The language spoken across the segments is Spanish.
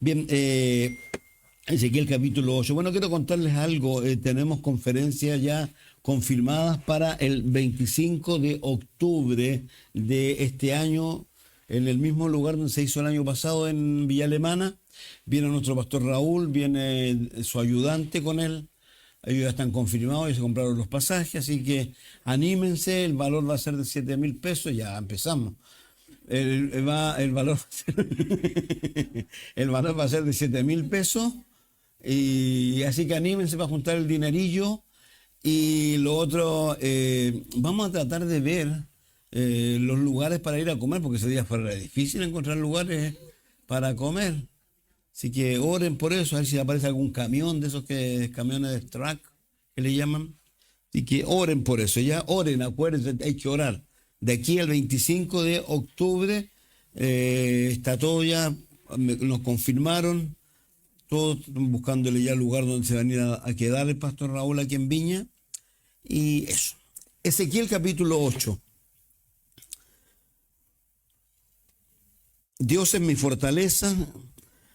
Bien, Ezequiel capítulo 8. Bueno, quiero contarles algo. Tenemos conferencias ya confirmadas para el 25 de octubre de este año, en el mismo lugar donde se hizo el año pasado, en Villa Alemana. Viene nuestro pastor Raúl, viene su ayudante con él. Ellos ya están confirmados y se compraron los pasajes, así que anímense, el valor va a ser de 7.000 pesos, ya empezamos. El valor va a ser, el valor va a ser de 7.000 pesos. Y así que anímense para juntar el dinerillo. Y lo otro, vamos a tratar de ver los lugares para ir a comer, porque ese día fue difícil encontrar lugares para comer. Así que oren por eso, a ver si aparece algún camión de esos camiones de truck que le llaman. Así que oren por eso, ya oren, acuérdense, hay que orar. De aquí al 25 de octubre está todo ya, nos confirmaron. Todos buscándole ya el lugar donde se van a ir a quedar el pastor Raúl aquí en Viña. Y eso. Ezequiel capítulo 8. Dios es mi fortaleza.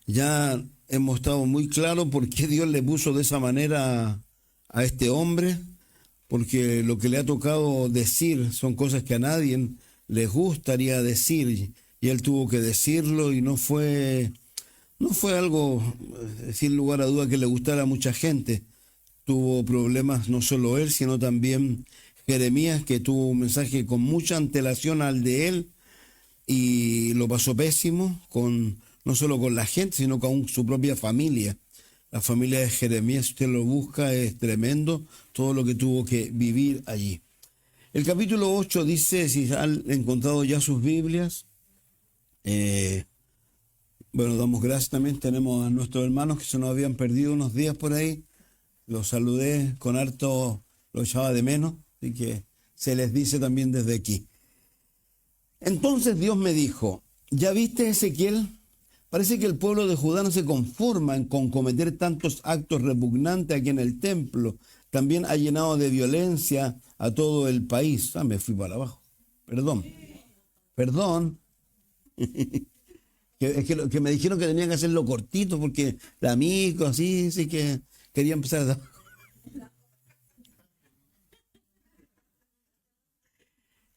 Ya hemos estado muy claros por qué Dios le puso de esa manera a este hombre. Porque lo que le ha tocado decir son cosas que a nadie les gustaría decir. Y él tuvo que decirlo y no fue algo, sin lugar a duda, que le gustara a mucha gente. Tuvo problemas no solo él, sino también Jeremías, que tuvo un mensaje con mucha antelación al de él y lo pasó pésimo, no solo con la gente, sino con su propia familia. La familia de Jeremías, si usted lo busca, es tremendo todo lo que tuvo que vivir allí. El capítulo 8 dice, si han encontrado ya sus Biblias, bueno, damos gracias también. Tenemos a nuestros hermanos que se nos habían perdido unos días por ahí. Los saludé con harto, los echaba de menos, así que se les dice también desde aquí. Entonces Dios me dijo, ¿ya viste, Ezequiel? Parece que el pueblo de Judá no se conforma con cometer tantos actos repugnantes aquí en el templo. También ha llenado de violencia a todo el país. Me fui para abajo. Perdón. Que me dijeron que tenían que hacerlo cortito porque la amigo, así que quería empezar a...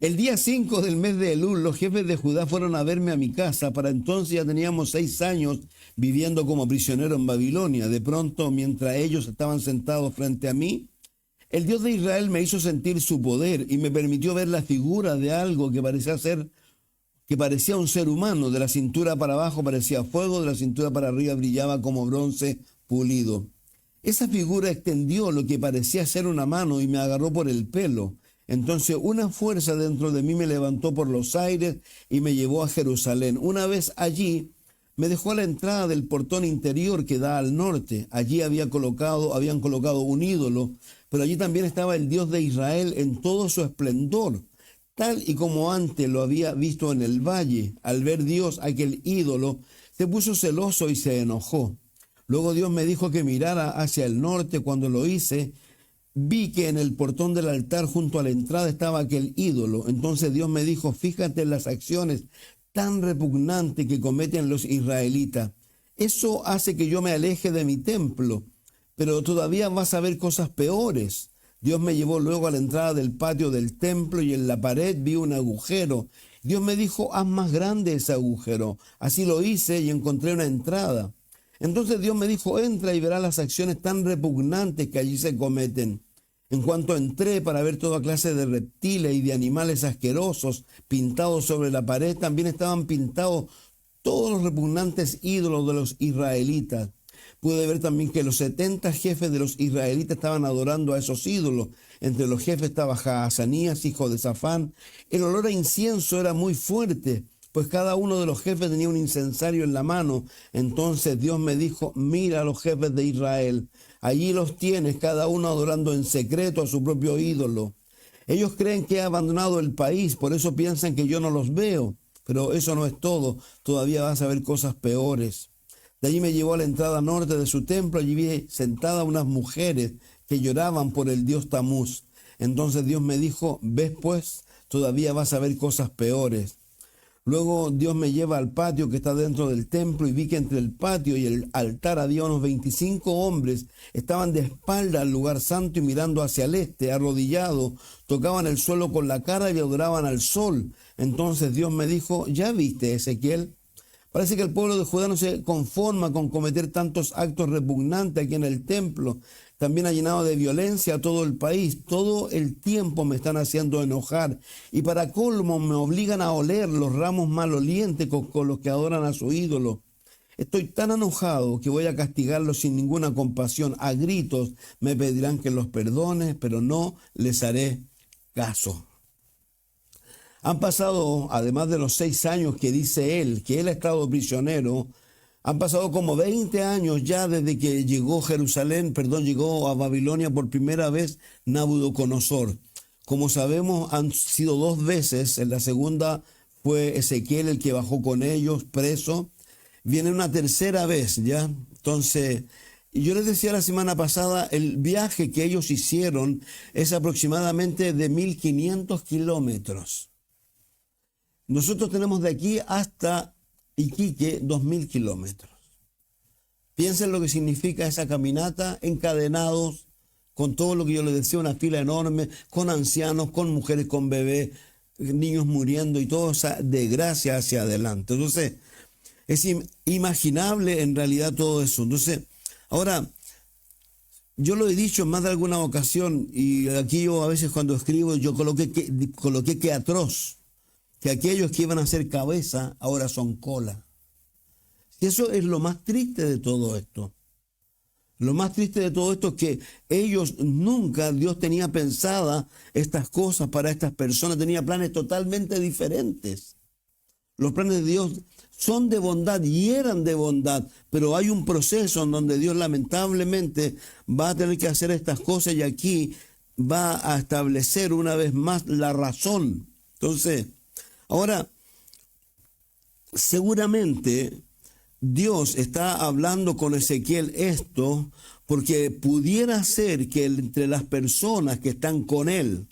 El día 5 del mes de Elul, los jefes de Judá fueron a verme a mi casa. Para entonces ya teníamos 6 años viviendo como prisioneros en Babilonia. De pronto, mientras ellos estaban sentados frente a mí, el Dios de Israel me hizo sentir su poder y me permitió ver la figura de algo que parecía un ser humano. De la cintura para abajo parecía fuego, de la cintura para arriba brillaba como bronce pulido. Esa figura extendió lo que parecía ser una mano y me agarró por el pelo. Entonces una fuerza dentro de mí me levantó por los aires y me llevó a Jerusalén. Una vez allí, me dejó a la entrada del portón interior que da al norte. Allí habían colocado un ídolo, pero allí también estaba el Dios de Israel en todo su esplendor, tal y como antes lo había visto en el valle. Al ver Dios aquel ídolo, se puso celoso y se enojó. Luego Dios me dijo que mirara hacia el norte. Cuando lo hice, vi que en el portón del altar junto a la entrada estaba aquel ídolo. Entonces Dios me dijo, fíjate en las acciones tan repugnantes que cometen los israelitas. Eso hace que yo me aleje de mi templo, pero todavía vas a ver cosas peores. Dios me llevó luego a la entrada del patio del templo y en la pared vi un agujero. Dios me dijo, haz más grande ese agujero. Así lo hice y encontré una entrada. Entonces Dios me dijo, entra y verás las acciones tan repugnantes que allí se cometen. En cuanto entré para ver toda clase de reptiles y de animales asquerosos pintados sobre la pared, también estaban pintados todos los repugnantes ídolos de los israelitas. Pude ver también que los 70 jefes de los israelitas estaban adorando a esos ídolos. Entre los jefes estaba Jaazanías, hijo de Safán. El olor a incienso era muy fuerte, pues cada uno de los jefes tenía un incensario en la mano. Entonces Dios me dijo, mira a los jefes de Israel. Allí los tienes, cada uno adorando en secreto a su propio ídolo. Ellos creen que he abandonado el país, por eso piensan que yo no los veo. Pero eso no es todo, todavía vas a ver cosas peores. De allí me llevó a la entrada norte de su templo. Allí vi sentadas unas mujeres que lloraban por el dios Tamuz. Entonces Dios me dijo, ves pues, todavía vas a ver cosas peores. Luego Dios me lleva al patio que está dentro del templo y vi que entre el patio y el altar había unos 25 hombres. Estaban de espalda al lugar santo y mirando hacia el este, arrodillados, tocaban el suelo con la cara y adoraban al sol. Entonces Dios me dijo, ¿ya viste, Ezequiel? Parece que el pueblo de Judá no se conforma con cometer tantos actos repugnantes aquí en el templo. También ha llenado de violencia a todo el país. Todo el tiempo me están haciendo enojar. Y para colmo me obligan a oler los ramos malolientes con los que adoran a su ídolo. Estoy tan enojado que voy a castigarlos sin ninguna compasión. A gritos me pedirán que los perdone, pero no les haré caso. Han pasado, además de los 6 años que dice él, que él ha estado prisionero, han pasado como 20 años ya desde que llegó llegó a Babilonia por primera vez Nabucodonosor. Como sabemos, han sido 2 veces. En la segunda fue Ezequiel el que bajó con ellos preso. Viene una tercera vez, ¿ya? Entonces, yo les decía la semana pasada, el viaje que ellos hicieron es aproximadamente de 1.500 kilómetros. Nosotros tenemos de aquí hasta Iquique 2.000 kilómetros. Piensen lo que significa esa caminata, encadenados, con todo lo que yo les decía, una fila enorme, con ancianos, con mujeres, con bebés, niños muriendo y toda esa desgracia hacia adelante. Entonces, es inimaginable en realidad todo eso. Entonces, ahora, yo lo he dicho en más de alguna ocasión, y aquí yo a veces cuando escribo, yo coloqué que atroz, que aquellos que iban a ser cabeza ahora son cola. Y eso es lo más triste de todo esto. Lo más triste de todo esto es que ellos nunca, Dios tenía pensadas estas cosas para estas personas, tenía planes totalmente diferentes. Los planes de Dios son de bondad y eran de bondad, pero hay un proceso en donde Dios lamentablemente va a tener que hacer estas cosas y aquí va a establecer una vez más la razón. Entonces, ahora, seguramente Dios está hablando con Ezequiel esto porque pudiera ser que entre las personas que están con él,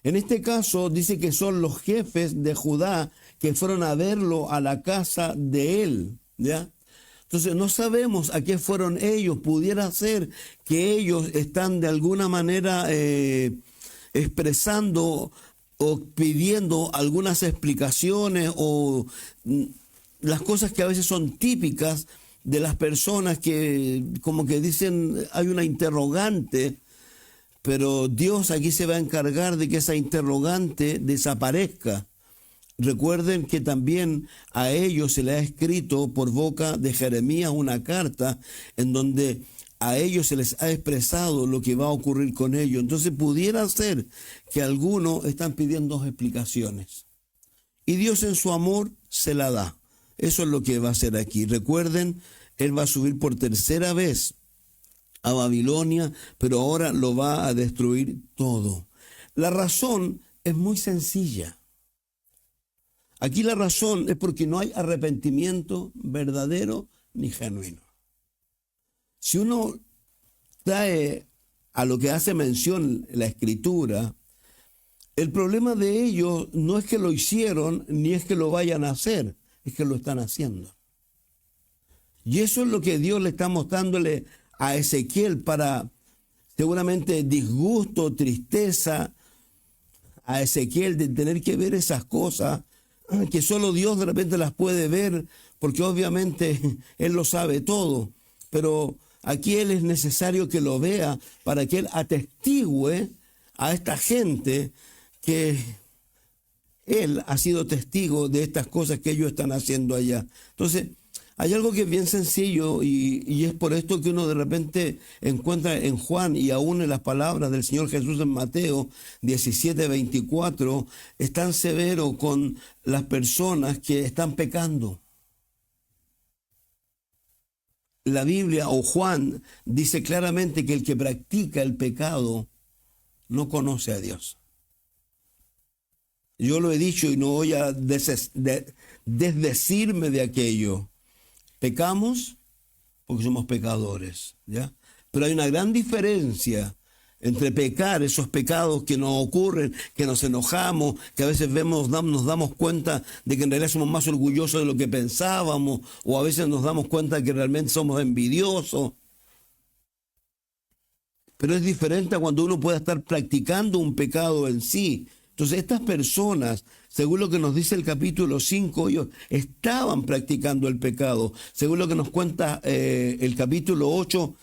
en este caso dice que son los jefes de Judá que fueron a verlo a la casa de él, ¿ya? Entonces no sabemos a qué fueron ellos. Pudiera ser que ellos están de alguna manera expresando o pidiendo algunas explicaciones o las cosas que a veces son típicas de las personas que como que dicen hay una interrogante, pero Dios aquí se va a encargar de que esa interrogante desaparezca. Recuerden que también a ellos se le ha escrito por boca de Jeremías una carta en donde a ellos se les ha expresado lo que va a ocurrir con ellos. Entonces pudiera ser que algunos están pidiendo explicaciones. Y Dios en su amor se la da. Eso es lo que va a hacer aquí. Recuerden, Él va a subir por tercera vez a Babilonia, pero ahora lo va a destruir todo. La razón es muy sencilla. Aquí la razón es porque no hay arrepentimiento verdadero ni genuino. Si uno trae a lo que hace mención la Escritura, el problema de ellos no es que lo hicieron ni es que lo vayan a hacer, es que lo están haciendo. Y eso es lo que Dios le está mostrándole a Ezequiel para seguramente disgusto, tristeza a Ezequiel de tener que ver esas cosas que solo Dios de repente las puede ver, porque obviamente Él lo sabe todo, pero aquí Él es necesario que lo vea para que Él atestigüe a esta gente que Él ha sido testigo de estas cosas que ellos están haciendo allá. Entonces, hay algo que es bien sencillo y es por esto que uno de repente encuentra en Juan y aún en las palabras del Señor Jesús en Mateo 17:24, es tan severo con las personas que están pecando. La Biblia o Juan dice claramente que el que practica el pecado no conoce a Dios. Yo lo he dicho y no voy a desdecirme de aquello. Pecamos porque somos pecadores, ¿ya? Pero hay una gran diferencia entre pecar, esos pecados que nos ocurren, que nos enojamos, que a veces nos damos cuenta de que en realidad somos más orgullosos de lo que pensábamos, o a veces nos damos cuenta de que realmente somos envidiosos. Pero es diferente a cuando uno pueda estar practicando un pecado en sí. Entonces estas personas, según lo que nos dice el capítulo 5, ellos estaban practicando el pecado. Según lo que nos cuenta el capítulo 8,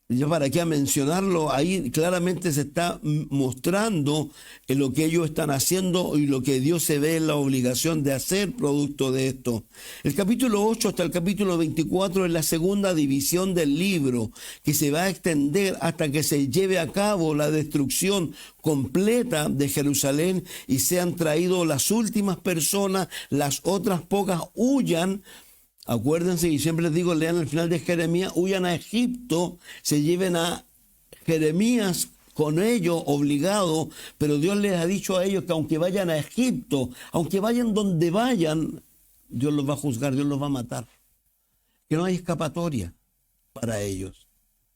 ya para qué mencionarlo, ahí claramente se está mostrando en lo que ellos están haciendo y lo que Dios se ve en la obligación de hacer producto de esto. El capítulo 8 hasta el capítulo 24 es la segunda división del libro, que se va a extender hasta que se lleve a cabo la destrucción completa de Jerusalén y sean traídos las últimas personas, las otras pocas huyan. Acuérdense, y siempre les digo, lean el final de Jeremías, huyan a Egipto, se lleven a Jeremías con ellos, obligado, pero Dios les ha dicho a ellos que aunque vayan a Egipto, aunque vayan donde vayan, Dios los va a juzgar, Dios los va a matar. Que no hay escapatoria para ellos.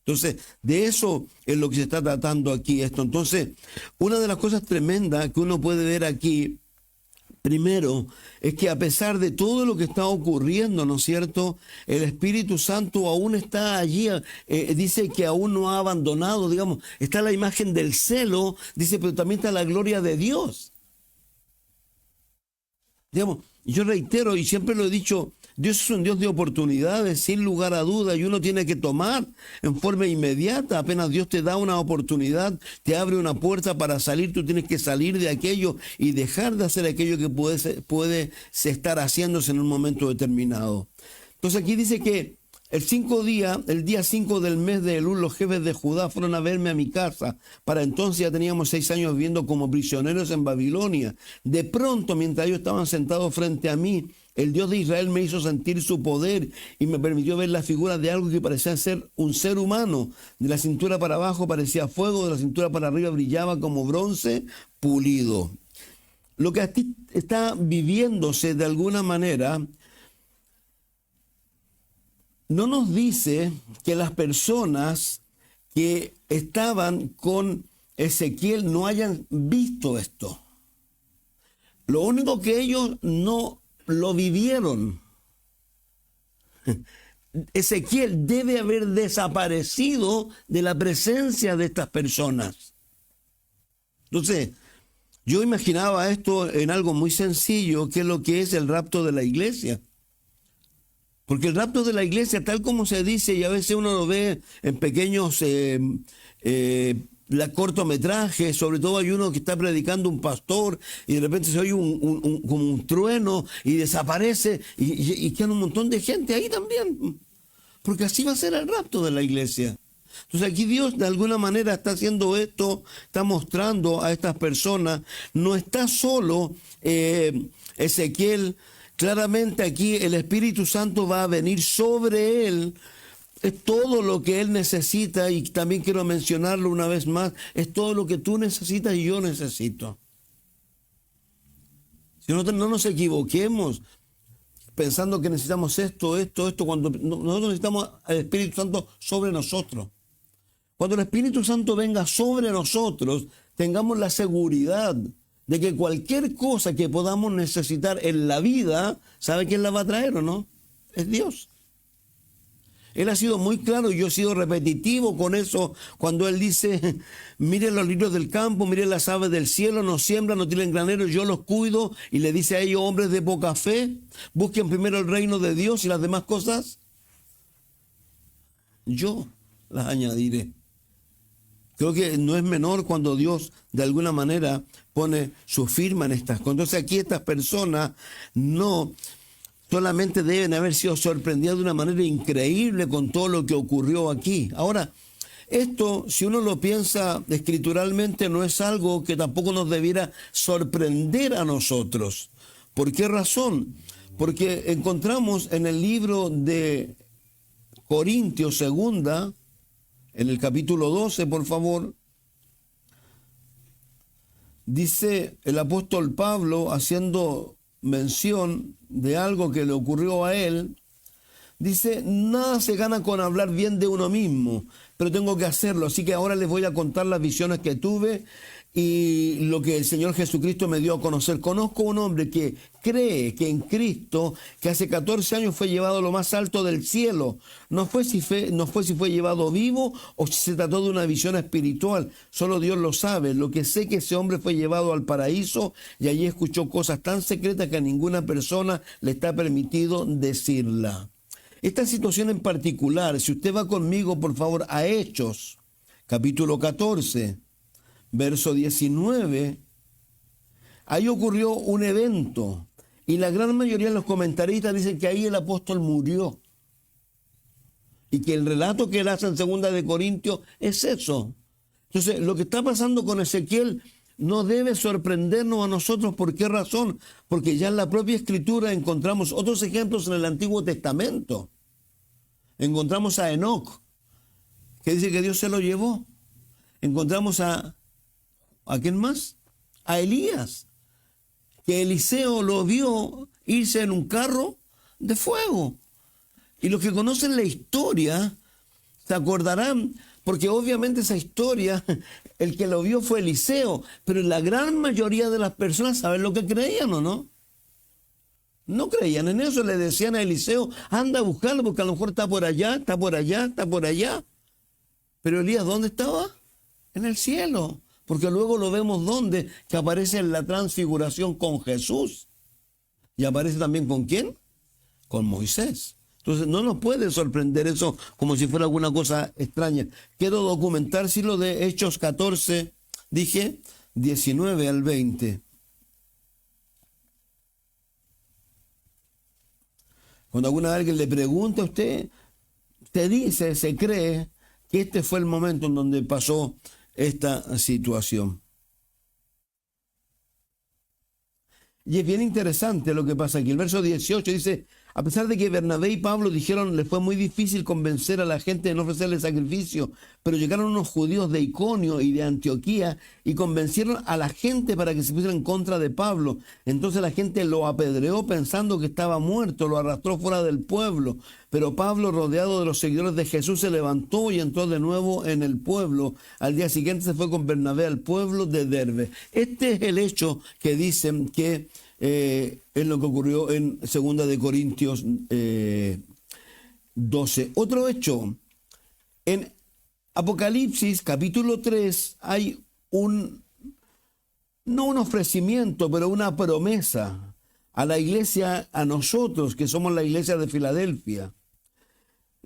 Entonces, de eso es lo que se está tratando aquí esto. Entonces, una de las cosas tremendas que uno puede ver aquí, primero, es que a pesar de todo lo que está ocurriendo, ¿no es cierto?, el Espíritu Santo aún está allí, dice que aún no ha abandonado, digamos, está la imagen del celo, dice, pero también está la gloria de Dios. Digamos, yo reitero y siempre lo he dicho, Dios es un Dios de oportunidades, sin lugar a duda, y uno tiene que tomar en forma inmediata. Apenas Dios te da una oportunidad, te abre una puerta para salir, tú tienes que salir de aquello y dejar de hacer aquello que puede estar haciéndose en un momento determinado. Entonces aquí dice que el día 5 del mes de Elul, los jefes de Judá fueron a verme a mi casa. Para entonces ya teníamos 6 años viviendo como prisioneros en Babilonia. De pronto, mientras ellos estaban sentados frente a mí, el Dios de Israel me hizo sentir su poder y me permitió ver la figura de algo que parecía ser un ser humano. De la cintura para abajo parecía fuego, de la cintura para arriba brillaba como bronce pulido. Lo que aquí está viviéndose de alguna manera no nos dice que las personas que estaban con Ezequiel no hayan visto esto. Lo único que ellos no lo vivieron. Ezequiel debe haber desaparecido de la presencia de estas personas. Entonces, yo imaginaba esto en algo muy sencillo, que es lo que es el rapto de la iglesia. Porque el rapto de la iglesia, tal como se dice, y a veces uno lo ve en pequeños cortometrajes, sobre todo hay uno que está predicando un pastor y de repente se oye como un trueno y desaparece y queda un montón de gente ahí también. Porque así va a ser el rapto de la iglesia. Entonces aquí Dios de alguna manera está haciendo esto, está mostrando a estas personas, no está solo Ezequiel. Claramente aquí el Espíritu Santo va a venir sobre él. Es todo lo que él necesita, y también quiero mencionarlo una vez más, es todo lo que tú necesitas y yo necesito. Si nosotros no nos equivoquemos pensando que necesitamos esto, cuando nosotros necesitamos al Espíritu Santo sobre nosotros. Cuando el Espíritu Santo venga sobre nosotros, tengamos la seguridad de que cualquier cosa que podamos necesitar en la vida, ¿sabe quién la va a traer o no? Es Dios. Él ha sido muy claro y yo he sido repetitivo con eso cuando él dice, miren los lirios del campo, miren las aves del cielo, no siembran, no tienen graneros, yo los cuido. Y le dice a ellos, hombres de poca fe, busquen primero el reino de Dios y las demás cosas yo las añadiré. Creo que no es menor cuando Dios de alguna manera pone su firma en estas cosas. Entonces aquí estas personas no solamente deben haber sido sorprendidas de una manera increíble con todo lo que ocurrió aquí. Ahora, esto, si uno lo piensa escrituralmente, no es algo que tampoco nos debiera sorprender a nosotros. ¿Por qué razón? Porque encontramos en el libro de Corintios segunda, en el capítulo 12, por favor, dice el apóstol Pablo, haciendo mención de algo que le ocurrió a él, Dice, nada se gana con hablar bien de uno mismo, pero tengo que hacerlo. Así que ahora les voy a contar las visiones que tuve y lo que el Señor Jesucristo me dio a conocer. Conozco un hombre que cree que en Cristo, que hace 14 años fue llevado a lo más alto del cielo. No fue si fue llevado vivo o si se trató de una visión espiritual. Solo Dios lo sabe. Lo que sé que ese hombre fue llevado al paraíso y allí escuchó cosas tan secretas que a ninguna persona le está permitido decirla. Esta situación en particular, si usted va conmigo, por favor, a Hechos, capítulo 14, verso 19, ahí ocurrió un evento y la gran mayoría de los comentaristas dicen que ahí el apóstol murió y que el relato que él hace en 2 de Corintios es eso. Entonces, lo que está pasando con Ezequiel no debe sorprendernos a nosotros. ¿Por qué razón? Porque ya en la propia Escritura encontramos otros ejemplos en el Antiguo Testamento. Encontramos a Enoc, que dice que Dios se lo llevó. Encontramos ¿a quién más? A Elías, que Eliseo lo vio irse en un carro de fuego. Y los que conocen la historia se acordarán, porque obviamente esa historia, el que lo vio fue Eliseo, pero la gran mayoría de las personas saben lo que creían, ¿o no? No creían en eso, le decían a Eliseo, anda a buscarlo porque a lo mejor está por allá, está por allá, está por allá. Pero Elías, ¿dónde estaba? En el cielo, porque luego lo vemos ¿dónde? Que aparece en la transfiguración con Jesús. Y aparece también ¿con quién? Con Moisés. Entonces no nos puede sorprender eso como si fuera alguna cosa extraña. Quiero documentar si lo de Hechos 14, dije, 19 al 20. Cuando alguien le pregunta a usted, dice, se cree que este fue el momento en donde pasó esta situación. Y es bien interesante lo que pasa aquí. El verso 18 dice, a pesar de que Bernabé y Pablo dijeron, les fue muy difícil convencer a la gente de no ofrecerle sacrificio, pero llegaron unos judíos de Iconio y de Antioquía y convencieron a la gente para que se pusiera en contra de Pablo. Entonces la gente lo apedreó pensando que estaba muerto, lo arrastró fuera del pueblo. Pero Pablo, rodeado de los seguidores de Jesús, se levantó y entró de nuevo en el pueblo. Al día siguiente se fue con Bernabé al pueblo de Derbe. Este es el hecho que dicen que es lo que ocurrió en 2 de Corintios 12. Otro hecho, en Apocalipsis capítulo 3 hay no un ofrecimiento, pero una promesa a la iglesia, a nosotros que somos la iglesia de Filadelfia.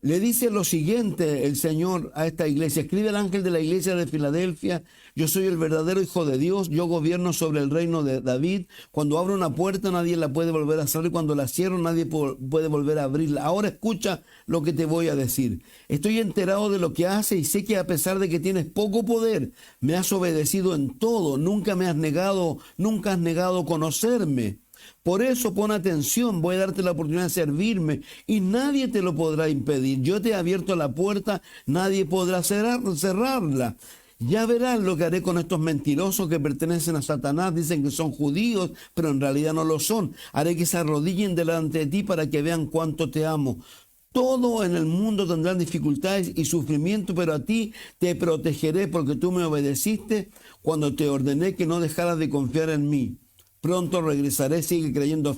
Le dice lo siguiente el Señor a esta iglesia. Escribe el ángel de la iglesia de Filadelfia: yo soy el verdadero Hijo de Dios, yo gobierno sobre el reino de David. Cuando abro una puerta nadie la puede volver a cerrar y cuando la cierro nadie puede volver a abrirla. Ahora escucha lo que te voy a decir. Estoy enterado de lo que haces y sé que a pesar de que tienes poco poder, me has obedecido en todo. Nunca has negado conocerme. Por eso pon atención, voy a darte la oportunidad de servirme y nadie te lo podrá impedir. Yo te he abierto la puerta, nadie podrá cerrarla. Ya verás lo que haré con estos mentirosos que pertenecen a Satanás. Dicen que son judíos, pero en realidad no lo son. Haré que se arrodillen delante de ti para que vean cuánto te amo. Todo en el mundo tendrán dificultades y sufrimiento, pero a ti te protegeré porque tú me obedeciste cuando te ordené que no dejaras de confiar en mí. Pronto regresaré, sigue creyendo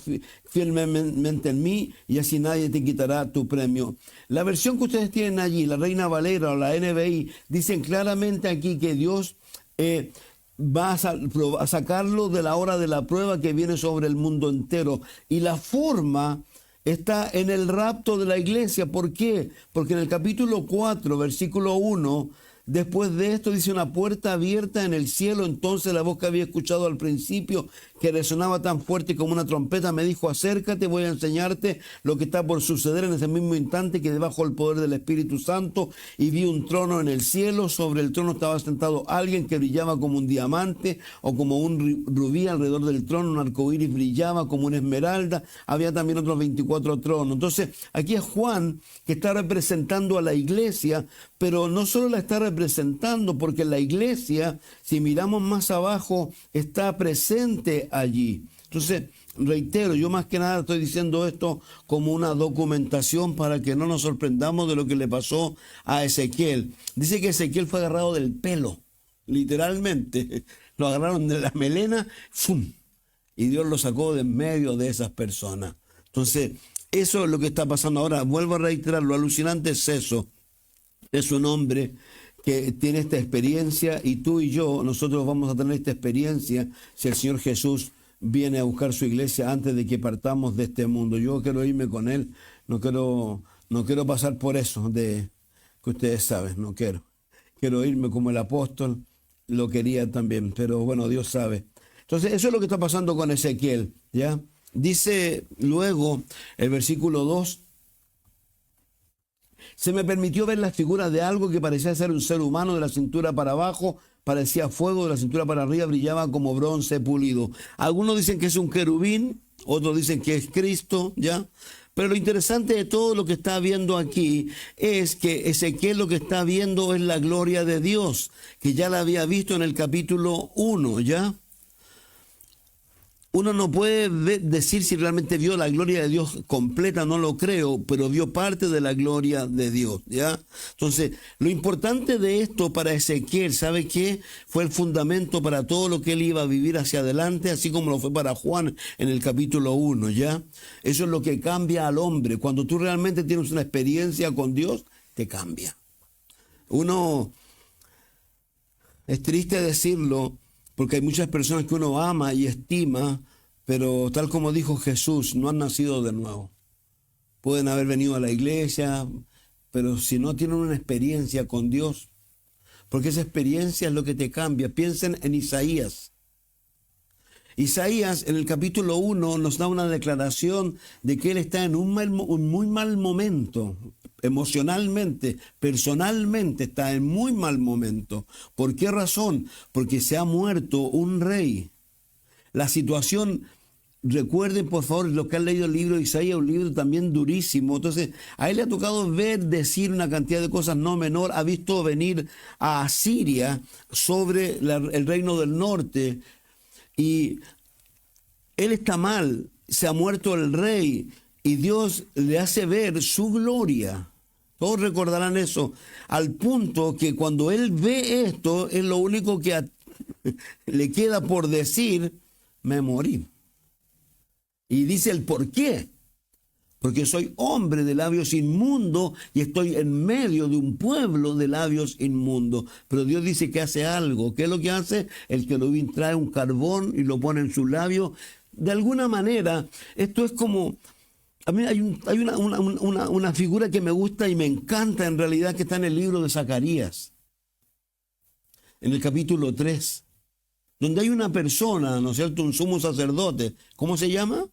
firmemente en mí y así nadie te quitará tu premio. La versión que ustedes tienen allí, la Reina Valera o la NBI, dicen claramente aquí que Dios va a sacarlo de la hora de la prueba que viene sobre el mundo entero. Y la forma está en el rapto de la iglesia. ¿Por qué? Porque en el capítulo 4, versículo 1... después de esto dice: una puerta abierta en el cielo. Entonces la voz que había escuchado al principio, que resonaba tan fuerte como una trompeta, me dijo: acércate, voy a enseñarte lo que está por suceder. En ese mismo instante que debajo del poder del Espíritu Santo y vi un trono en el cielo. Sobre el trono estaba sentado alguien que brillaba como un diamante o como un rubí. Alrededor del trono un arcoíris brillaba como una esmeralda. Había también otros 24 tronos. Entonces aquí es Juan que está representando a la iglesia, pero no solo la está representando, porque la iglesia, si miramos más abajo, está presente allí. Entonces, reitero, yo más que nada estoy diciendo esto como una documentación para que no nos sorprendamos de lo que le pasó a Ezequiel. Dice que Ezequiel fue agarrado del pelo, literalmente. Lo agarraron de la melena, ¡fum! Y Dios lo sacó de en medio de esas personas. Entonces, eso es lo que está pasando ahora. Vuelvo a reiterar, lo alucinante es eso. Es un hombre que tiene esta experiencia y tú y yo, nosotros vamos a tener esta experiencia si el Señor Jesús viene a buscar su iglesia antes de que partamos de este mundo. Yo quiero irme con Él, no quiero pasar por eso de que ustedes saben, no quiero. Quiero irme como el apóstol lo quería también, pero bueno, Dios sabe. Entonces, eso es lo que está pasando con Ezequiel, ¿ya? Dice luego el versículo 2, se me permitió ver las figuras de algo que parecía ser un ser humano de la cintura para abajo, parecía fuego, de la cintura para arriba brillaba como bronce pulido. Algunos dicen que es un querubín, otros dicen que es Cristo, ¿ya? Pero lo interesante de todo lo que está viendo aquí es que Ezequiel lo que está viendo es la gloria de Dios, que ya la había visto en el capítulo 1, ¿ya? Uno no puede decir si realmente vio la gloria de Dios completa, no lo creo, pero vio parte de la gloria de Dios, ¿ya? Entonces, lo importante de esto para Ezequiel, ¿sabe qué? Fue el fundamento para todo lo que él iba a vivir hacia adelante, así como lo fue para Juan en el capítulo 1, ¿ya? Eso es lo que cambia al hombre. Cuando tú realmente tienes una experiencia con Dios, te cambia. Uno, es triste decirlo, porque hay muchas personas que uno ama y estima, pero tal como dijo Jesús, no han nacido de nuevo. Pueden haber venido a la iglesia, pero si no tienen una experiencia con Dios, porque esa experiencia es lo que te cambia. Piensen en Isaías. Isaías en el capítulo 1 nos da una declaración de que él está en un muy mal momento, emocionalmente, personalmente está en muy mal momento. ¿Por qué razón? Porque se ha muerto un rey. La situación, recuerden por favor, los que han leído el libro de Isaías, un libro también durísimo. Entonces, a él le ha tocado ver, decir una cantidad de cosas no menor. Ha visto venir a Asiria sobre el reino del norte. Y él está mal, se ha muerto el rey y Dios le hace ver su gloria. Todos recordarán eso, al punto que cuando él ve esto, es lo único que le queda por decir, me morí. Y dice el por qué. Porque soy hombre de labios inmundos y estoy en medio de un pueblo de labios inmundos. Pero Dios dice que hace algo. ¿Qué es lo que hace? El querubín trae un carbón y lo pone en sus labios. De alguna manera, esto es como... A mí hay una figura que me gusta y me encanta en realidad, que está en el libro de Zacarías, en el capítulo 3, donde hay una persona, ¿no es cierto?, un sumo sacerdote. ¿Cómo se llama?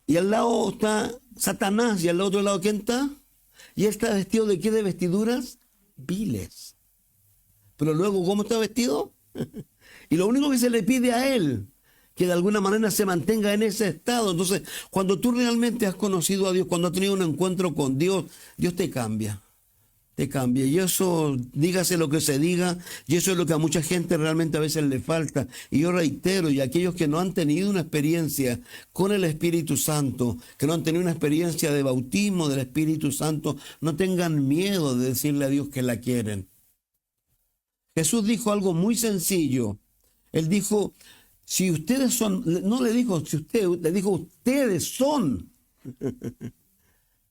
Y al lado está Satanás, y al otro lado, ¿quién está? Y él está vestido ¿de qué? De vestiduras viles. Pero luego, ¿cómo está vestido? Y lo único que se le pide a él, que de alguna manera se mantenga en ese estado. Entonces, cuando tú realmente has conocido a Dios, cuando has tenido un encuentro con Dios, Dios te cambia. Te cambia. Y eso, dígase lo que se diga, y eso es lo que a mucha gente realmente a veces le falta. Y yo reitero, y aquellos que no han tenido una experiencia con el Espíritu Santo, que no han tenido una experiencia de bautismo del Espíritu Santo, no tengan miedo de decirle a Dios que la quieren. Jesús dijo algo muy sencillo. Él dijo, si ustedes son, no le dijo si usted, le dijo ustedes son.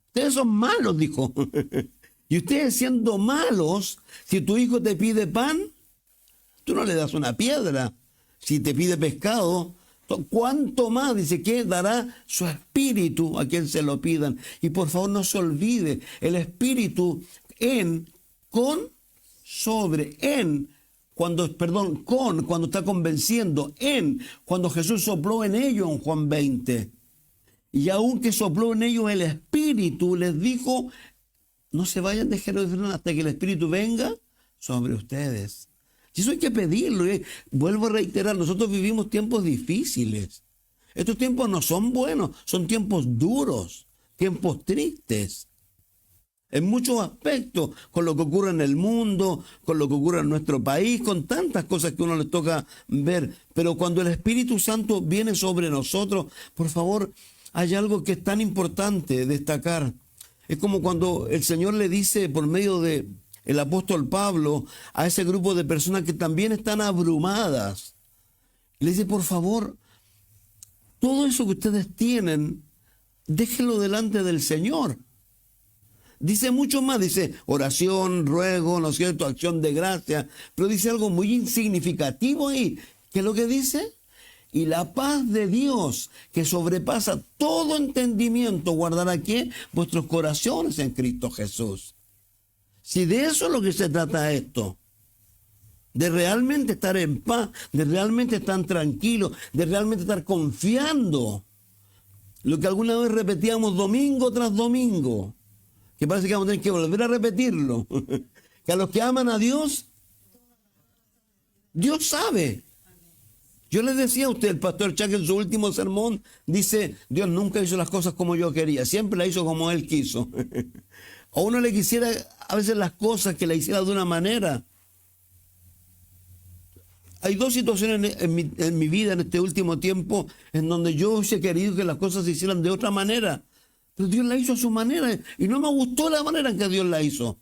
Ustedes son malos, dijo. Y ustedes siendo malos, si tu hijo te pide pan, tú no le das una piedra. Si te pide pescado, ¿cuánto más? Dice que dará su espíritu a quien se lo pidan. Y por favor no se olvide, el espíritu cuando está convenciendo, cuando Jesús sopló en ellos en Juan 20. Y aunque sopló en ellos el espíritu, les dijo, no se vayan de Jerusalén hasta que el Espíritu venga sobre ustedes. Y eso hay que pedirlo. Vuelvo a reiterar, nosotros vivimos tiempos difíciles. Estos tiempos no son buenos, son tiempos duros, tiempos tristes. En muchos aspectos, con lo que ocurre en el mundo, con lo que ocurre en nuestro país, con tantas cosas que a uno le toca ver. Pero cuando el Espíritu Santo viene sobre nosotros, por favor, hay algo que es tan importante destacar. Es como cuando el Señor le dice por medio de el apóstol Pablo a ese grupo de personas que también están abrumadas. Le dice, por favor, todo eso que ustedes tienen, déjenlo delante del Señor. Dice mucho más, dice oración, ruego, ¿no es cierto?, acción de gracia, pero dice algo muy insignificativo ahí. ¿Qué es lo que dice? Y la paz de Dios, que sobrepasa todo entendimiento, guardará ¿qué? Vuestros corazones en Cristo Jesús. Si de eso es lo que se trata esto, de realmente estar en paz, de realmente estar tranquilo, de realmente estar confiando, lo que alguna vez repetíamos domingo tras domingo, que parece que vamos a tener que volver a repetirlo, que a los que aman a Dios, Dios sabe. Yo les decía a usted, el pastor Chuck en su último sermón, dice, Dios nunca hizo las cosas como yo quería, siempre la hizo como Él quiso. A uno le quisiera a veces las cosas que la hiciera de una manera. Hay dos situaciones en mi vida en este último tiempo en donde yo hubiese querido que las cosas se hicieran de otra manera. Pero Dios la hizo a su manera y no me gustó la manera en que Dios la hizo.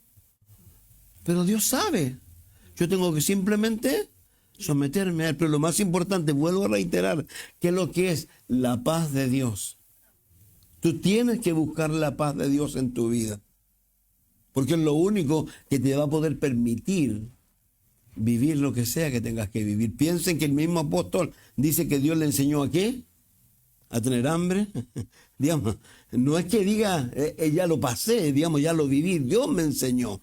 Pero Dios sabe. Yo tengo que simplemente someterme a Él. Pero lo más importante, vuelvo a reiterar, que es lo que es la paz de Dios. Tú tienes que buscar la paz de Dios en tu vida. Porque es lo único que te va a poder permitir vivir lo que sea que tengas que vivir. Piensen que el mismo apóstol dice que Dios le enseñó a ¿qué? A tener hambre. Digamos, no es que diga, ya lo pasé, digamos, ya lo viví, Dios me enseñó.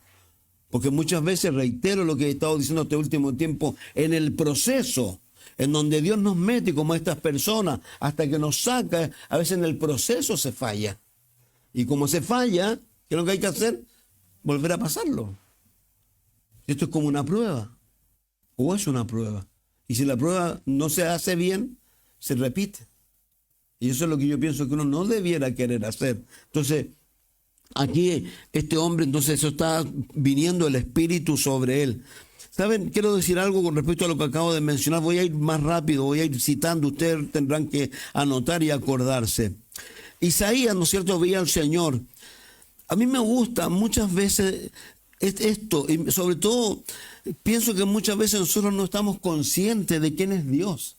Porque muchas veces, reitero lo que he estado diciendo este último tiempo, en el proceso, en donde Dios nos mete como a estas personas, hasta que nos saca, a veces en el proceso se falla. Y como se falla, ¿qué es lo que hay que hacer? Volver a pasarlo. Esto es como una prueba. O es una prueba. Y si la prueba no se hace bien, se repite. Y eso es lo que yo pienso que uno no debiera querer hacer. Entonces, aquí este hombre, entonces eso está viniendo el Espíritu sobre él. ¿Saben? Quiero decir algo con respecto a lo que acabo de mencionar. Voy a ir más rápido, voy a ir citando. Ustedes tendrán que anotar y acordarse. Isaías, ¿no es cierto?, veía al Señor. A mí me gusta muchas veces esto, y sobre todo pienso que muchas veces nosotros no estamos conscientes de quién es Dios.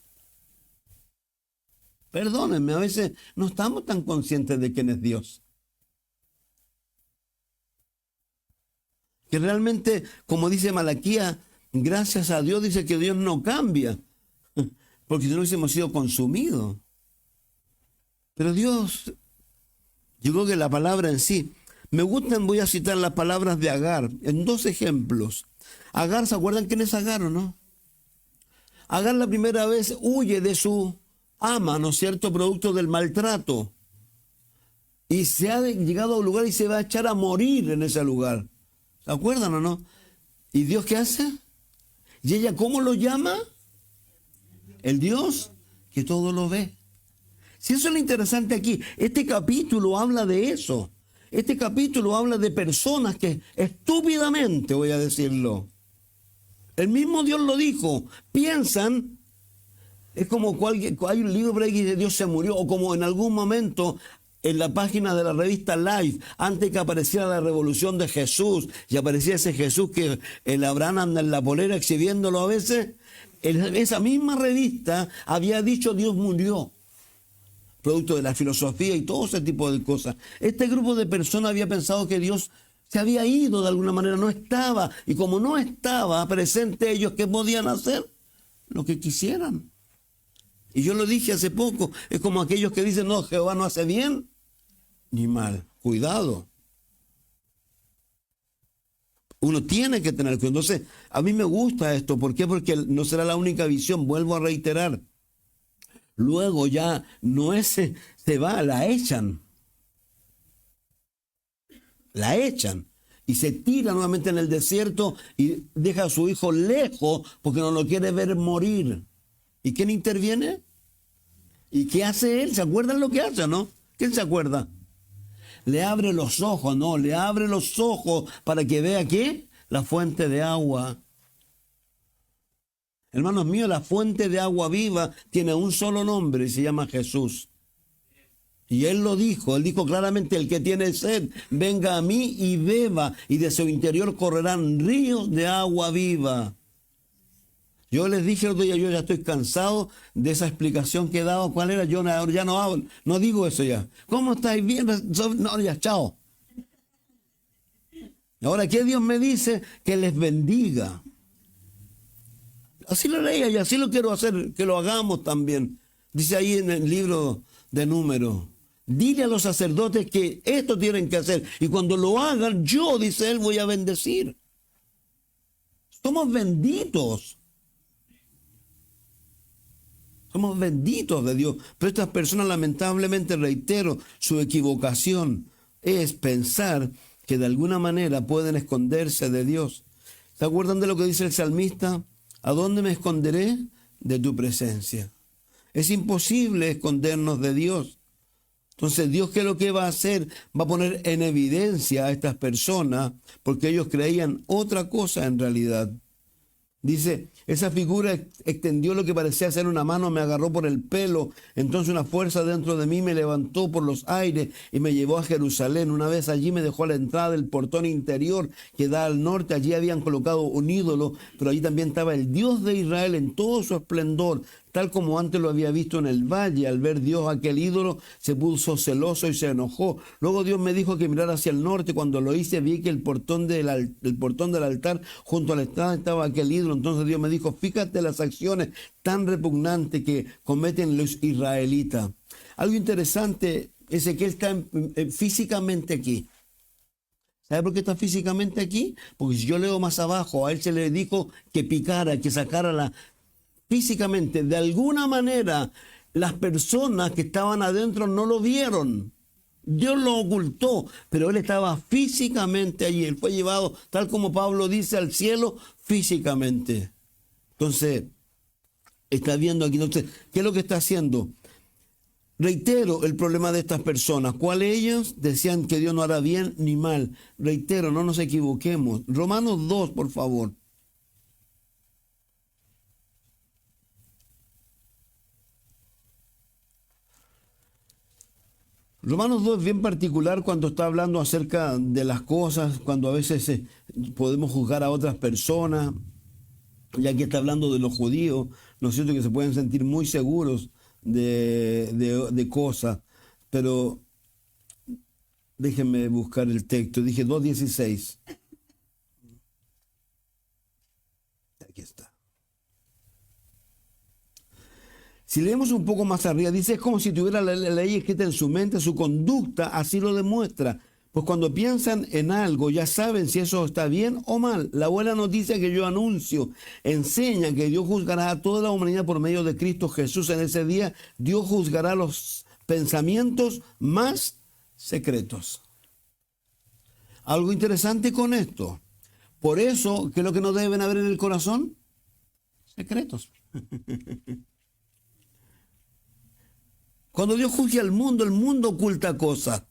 Perdónenme, a veces no estamos tan conscientes de quién es Dios. Que realmente, como dice Malaquías, gracias a Dios dice que Dios no cambia, porque si no hubiésemos sido consumidos. Pero Dios, yo creo que la palabra en sí, me gustan, voy a citar las palabras de Agar en dos ejemplos. Agar, ¿se acuerdan quién es Agar o no? Agar la primera vez huye de su ama, ¿no es cierto?, producto del maltrato. Y se ha llegado a un lugar y se va a echar a morir en ese lugar. ¿Se acuerdan o no? ¿Y Dios qué hace? ¿Y ella cómo lo llama? El Dios que todo lo ve. Si eso es lo interesante aquí, este capítulo habla de eso. Este capítulo habla de personas que estúpidamente, voy a decirlo, el mismo Dios lo dijo, piensan, es como hay un libro por ahí que dice Dios se murió, o como en algún momento en la página de la revista Life, antes que apareciera la revolución de Jesús, y aparecía ese Jesús que el Abraham anda en la polera exhibiéndolo a veces, esa misma revista había dicho Dios murió, producto de la filosofía y todo ese tipo de cosas. Este grupo de personas había pensado que Dios se había ido de alguna manera, no estaba, y como no estaba presente ellos, ¿qué podían hacer? Lo que quisieran. Y yo lo dije hace poco, es como aquellos que dicen, no, Jehová no hace bien ni mal. Cuidado. Uno tiene que tener cuidado. Entonces, a mí me gusta esto. ¿Por qué? Porque no será la única visión. Vuelvo a reiterar. Luego ya no es, se va, la echan. La echan. Y se tira nuevamente en el desierto y deja a su hijo lejos porque no lo quiere ver morir. ¿Y quién interviene? ¿Y qué hace él? ¿Se acuerdan lo que hace, no? ¿Quién se acuerda? le abre los ojos, no, le abre los ojos para que vea ¿qué? La fuente de agua. Hermanos míos, la fuente de agua viva tiene un solo nombre y se llama Jesús. Y él dijo claramente, el que tiene sed, venga a mí y beba, y de su interior correrán ríos de agua viva. Yo les dije el otro día, yo ya estoy cansado de esa explicación que he dado. ¿Cuál era? Yo ya no hablo, no digo eso ya. ¿Cómo estáis bien? No, ya, chao. Ahora, ¿qué Dios me dice? Que les bendiga. Así lo leía y así lo quiero hacer, que lo hagamos también. Dice ahí en el libro de Números, dile a los sacerdotes que esto tienen que hacer. Y cuando lo hagan, yo, dice él, voy a bendecir. Somos benditos. Somos benditos de Dios. Pero estas personas, lamentablemente, reitero, su equivocación es pensar que de alguna manera pueden esconderse de Dios. ¿Se acuerdan de lo que dice el salmista? ¿A dónde me esconderé? De tu presencia. Es imposible escondernos de Dios. Entonces, ¿Dios qué es lo que va a hacer? Va a poner en evidencia a estas personas porque ellos creían otra cosa en realidad. Dice, esa figura extendió lo que parecía ser una mano, me agarró por el pelo, entonces una fuerza dentro de mí me levantó por los aires y me llevó a Jerusalén. Una vez allí me dejó a la entrada del portón interior que da al norte. Allí habían colocado un ídolo, pero allí también estaba el Dios de Israel en todo su esplendor, tal como antes lo había visto en el valle. Al ver Dios aquel ídolo, se puso celoso y se enojó. Luego Dios me dijo que mirara hacia el norte. Cuando lo hice, vi que el portón del altar, junto a la entrada, estaba aquel ídolo. Entonces Dios me dijo, fíjate las acciones tan repugnantes que cometen los israelitas. Algo interesante es que él está físicamente aquí. ¿Sabe por qué está físicamente aquí? Porque si yo leo más abajo, a él se le dijo que picara, que sacara físicamente. De alguna manera, las personas que estaban adentro no lo vieron. Dios lo ocultó, pero él estaba físicamente allí. Él fue llevado, tal como Pablo dice, al cielo físicamente. Entonces, está viendo aquí. Entonces, ¿qué es lo que está haciendo? Reitero el problema de estas personas. ¿Cuál ellos? Decían que Dios no hará bien ni mal. Reitero, no nos equivoquemos. Romanos 2, por favor. Romanos 2 es bien particular cuando está hablando acerca de las cosas, cuando a veces podemos juzgar a otras personas, ya que está hablando de los judíos, ¿no es cierto? Que se pueden sentir muy seguros de cosas, pero déjenme buscar el texto. Dije 2:16. Aquí está. Si leemos un poco más arriba, dice, es como si tuviera la ley escrita en su mente, su conducta así lo demuestra. Pues cuando piensan en algo, ya saben si eso está bien o mal. La buena noticia que yo anuncio enseña que Dios juzgará a toda la humanidad por medio de Cristo Jesús. En ese día, Dios juzgará los pensamientos más secretos. Algo interesante con esto. Por eso, ¿qué es lo que no deben haber en el corazón? Secretos. Cuando Dios juzga al mundo, el mundo oculta cosas.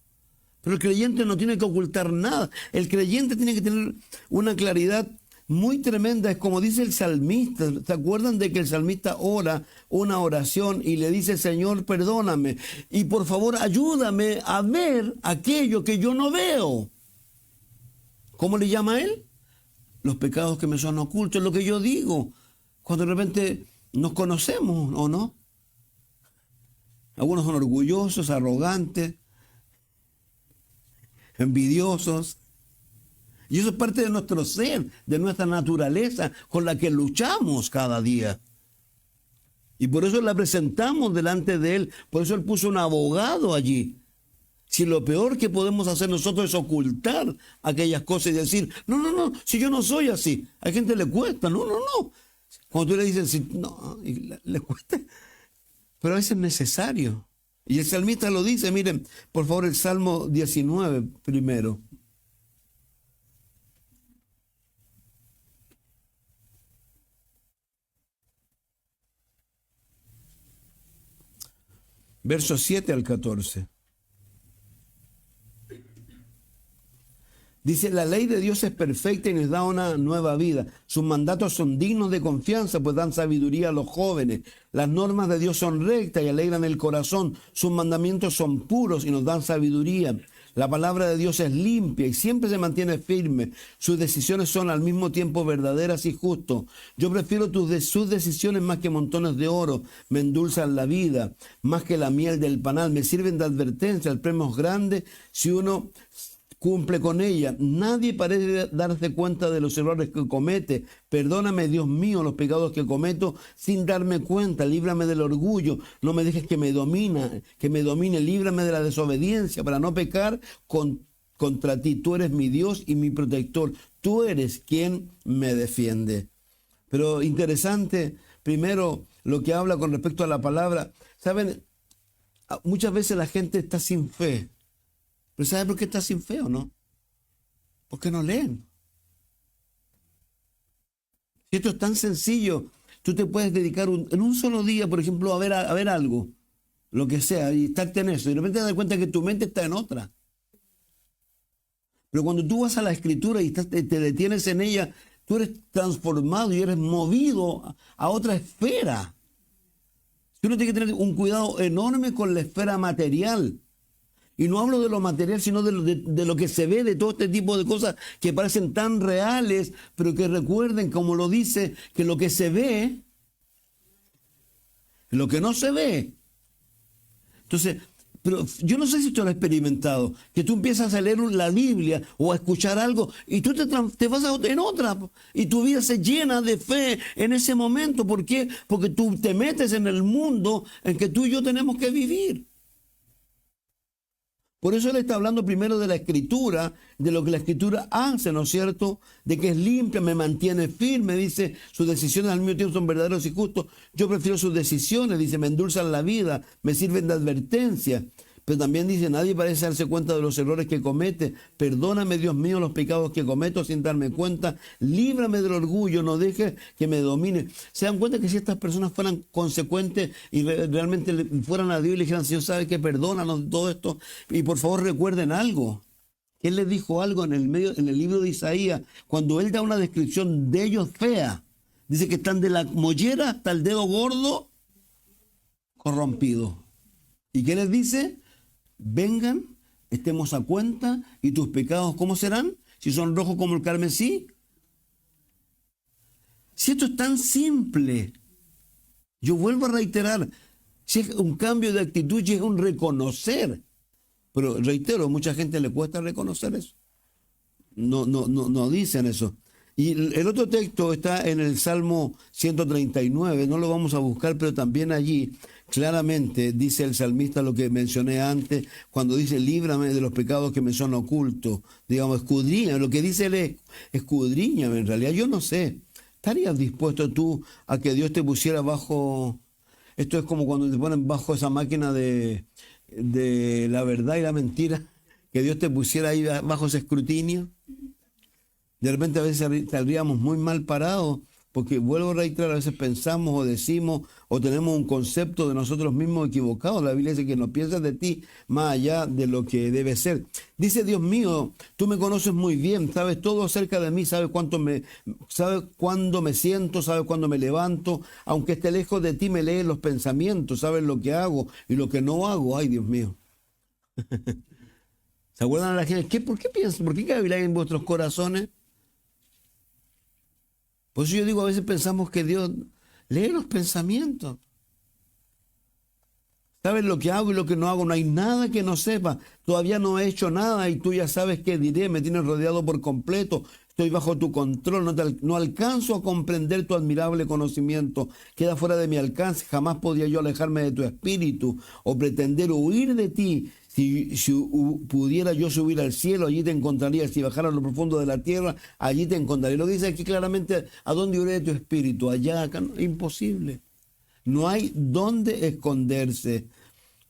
Pero el creyente no tiene que ocultar nada. El creyente tiene que tener una claridad muy tremenda. Es como dice el salmista. ¿Se acuerdan de que el salmista ora una oración y le dice, Señor, perdóname y por favor ayúdame a ver aquello que yo no veo? ¿Cómo le llama a él? Los pecados que me son ocultos, es lo que yo digo. Cuando de repente nos conocemos, ¿o no? Algunos son orgullosos, arrogantes, envidiosos. Y eso es parte de nuestro ser, de nuestra naturaleza, con la que luchamos cada día. Y por eso la presentamos delante de Él. Por eso Él puso un abogado allí. Si lo peor que podemos hacer nosotros es ocultar aquellas cosas y decir, no, si yo no soy así. A gente le cuesta, no. Cuando tú le dices, no, le cuesta. Pero a veces es necesario. Y el salmista lo dice, miren, por favor, el Salmo 19 primero. Versos 7 al 14. Dice, la ley de Dios es perfecta y nos da una nueva vida. Sus mandatos son dignos de confianza, pues dan sabiduría a los jóvenes. Las normas de Dios son rectas y alegran el corazón. Sus mandamientos son puros y nos dan sabiduría. La palabra de Dios es limpia y siempre se mantiene firme. Sus decisiones son al mismo tiempo verdaderas y justas. Yo prefiero sus decisiones más que montones de oro. Me endulzan la vida, más que la miel del panal. Me sirven de advertencia. El premio es grande si uno cumple con ella. Nadie parece darse cuenta de los errores que comete. Perdóname, Dios mío, los pecados que cometo sin darme cuenta. Líbrame del orgullo. No me dejes que me domine. Líbrame de la desobediencia para no pecar contra ti. Tú eres mi Dios y mi protector. Tú eres quien me defiende. Pero interesante, primero, lo que habla con respecto a la palabra. ¿Saben? Muchas veces la gente está sin fe. ¿Pero sabe por qué está sin fe o no? Porque no leen. Si esto es tan sencillo, tú te puedes dedicar en un solo día, por ejemplo, a ver algo, lo que sea, y estarte en eso. Y de repente te das cuenta que tu mente está en otra. Pero cuando tú vas a la Escritura y te detienes en ella, tú eres transformado y eres movido a otra esfera. Uno tiene que tener un cuidado enorme con la esfera material. Y no hablo de lo material, sino de lo que se ve, de todo este tipo de cosas que parecen tan reales, pero que recuerden, como lo dice, que lo que se ve, lo que no se ve. Entonces, pero yo no sé si tú lo has experimentado, que tú empiezas a leer la Biblia o a escuchar algo y tú te vas en otra y tu vida se llena de fe en ese momento. ¿Por qué? Porque tú te metes en el mundo en que tú y yo tenemos que vivir. Por eso él está hablando primero de la Escritura, de lo que la Escritura hace, ¿no es cierto? De que es limpia, me mantiene firme, dice, sus decisiones al mismo tiempo son verdaderos y justos. Yo prefiero sus decisiones, dice, me endulzan la vida, me sirven de advertencia. Pero también dice, nadie parece darse cuenta de los errores que comete. Perdóname, Dios mío, los pecados que cometo sin darme cuenta. Líbrame del orgullo, no dejes que me domine. ¿Se dan cuenta que si estas personas fueran consecuentes y realmente fueran a Dios y le dijeran, Señor, ¿sabe qué? Perdónanos de todo esto? Y por favor recuerden algo. Él les dijo algo en el libro de Isaías, cuando él da una descripción de ellos fea. Dice que están de la mollera hasta el dedo gordo corrompido. ¿Y qué les dice? Vengan, estemos a cuenta, y tus pecados, ¿cómo serán? Si son rojos como el carmesí. Si esto es tan simple, yo vuelvo a reiterar, si es un cambio de actitud, si es un reconocer. Pero reitero, a mucha gente le cuesta reconocer eso. No dicen eso. Y el otro texto está en el Salmo 139, no lo vamos a buscar, pero también allí claramente dice el salmista lo que mencioné antes, cuando dice, líbrame de los pecados que me son ocultos. Digamos, escudriña, lo que dice él es, escudriñame en realidad. Yo no sé, ¿estarías dispuesto tú a que Dios te pusiera bajo, esto es como cuando te ponen bajo esa máquina de la verdad y la mentira, que Dios te pusiera ahí bajo ese escrutinio? De repente a veces saldríamos muy mal parados, porque vuelvo a reiterar, a veces pensamos o decimos o tenemos un concepto de nosotros mismos equivocado. La Biblia dice que no piensas de ti más allá de lo que debe ser. Dice, Dios mío, tú me conoces muy bien, sabes todo acerca de mí, sabes cuándo me siento, sabes cuándo me levanto. Aunque esté lejos de ti, me lees los pensamientos, sabes lo que hago y lo que no hago. Ay, Dios mío. ¿Se acuerdan a la gente? ¿Por qué piensan? ¿Por qué cavilan en vuestros corazones? Por eso yo digo, a veces pensamos que Dios lee los pensamientos. Sabes lo que hago y lo que no hago. No hay nada que no sepa. Todavía no he hecho nada y tú ya sabes qué diré. Me tienes rodeado por completo. Estoy bajo tu control. No alcanzo a comprender tu admirable conocimiento. Queda fuera de mi alcance. Jamás podía yo alejarme de tu espíritu o pretender huir de ti. Si pudiera yo subir al cielo, allí te encontraría. Si bajara a lo profundo de la tierra, allí te encontraría. Lo dice aquí claramente, ¿a dónde huiré de tu espíritu? Allá, acá, no, imposible. No hay dónde esconderse.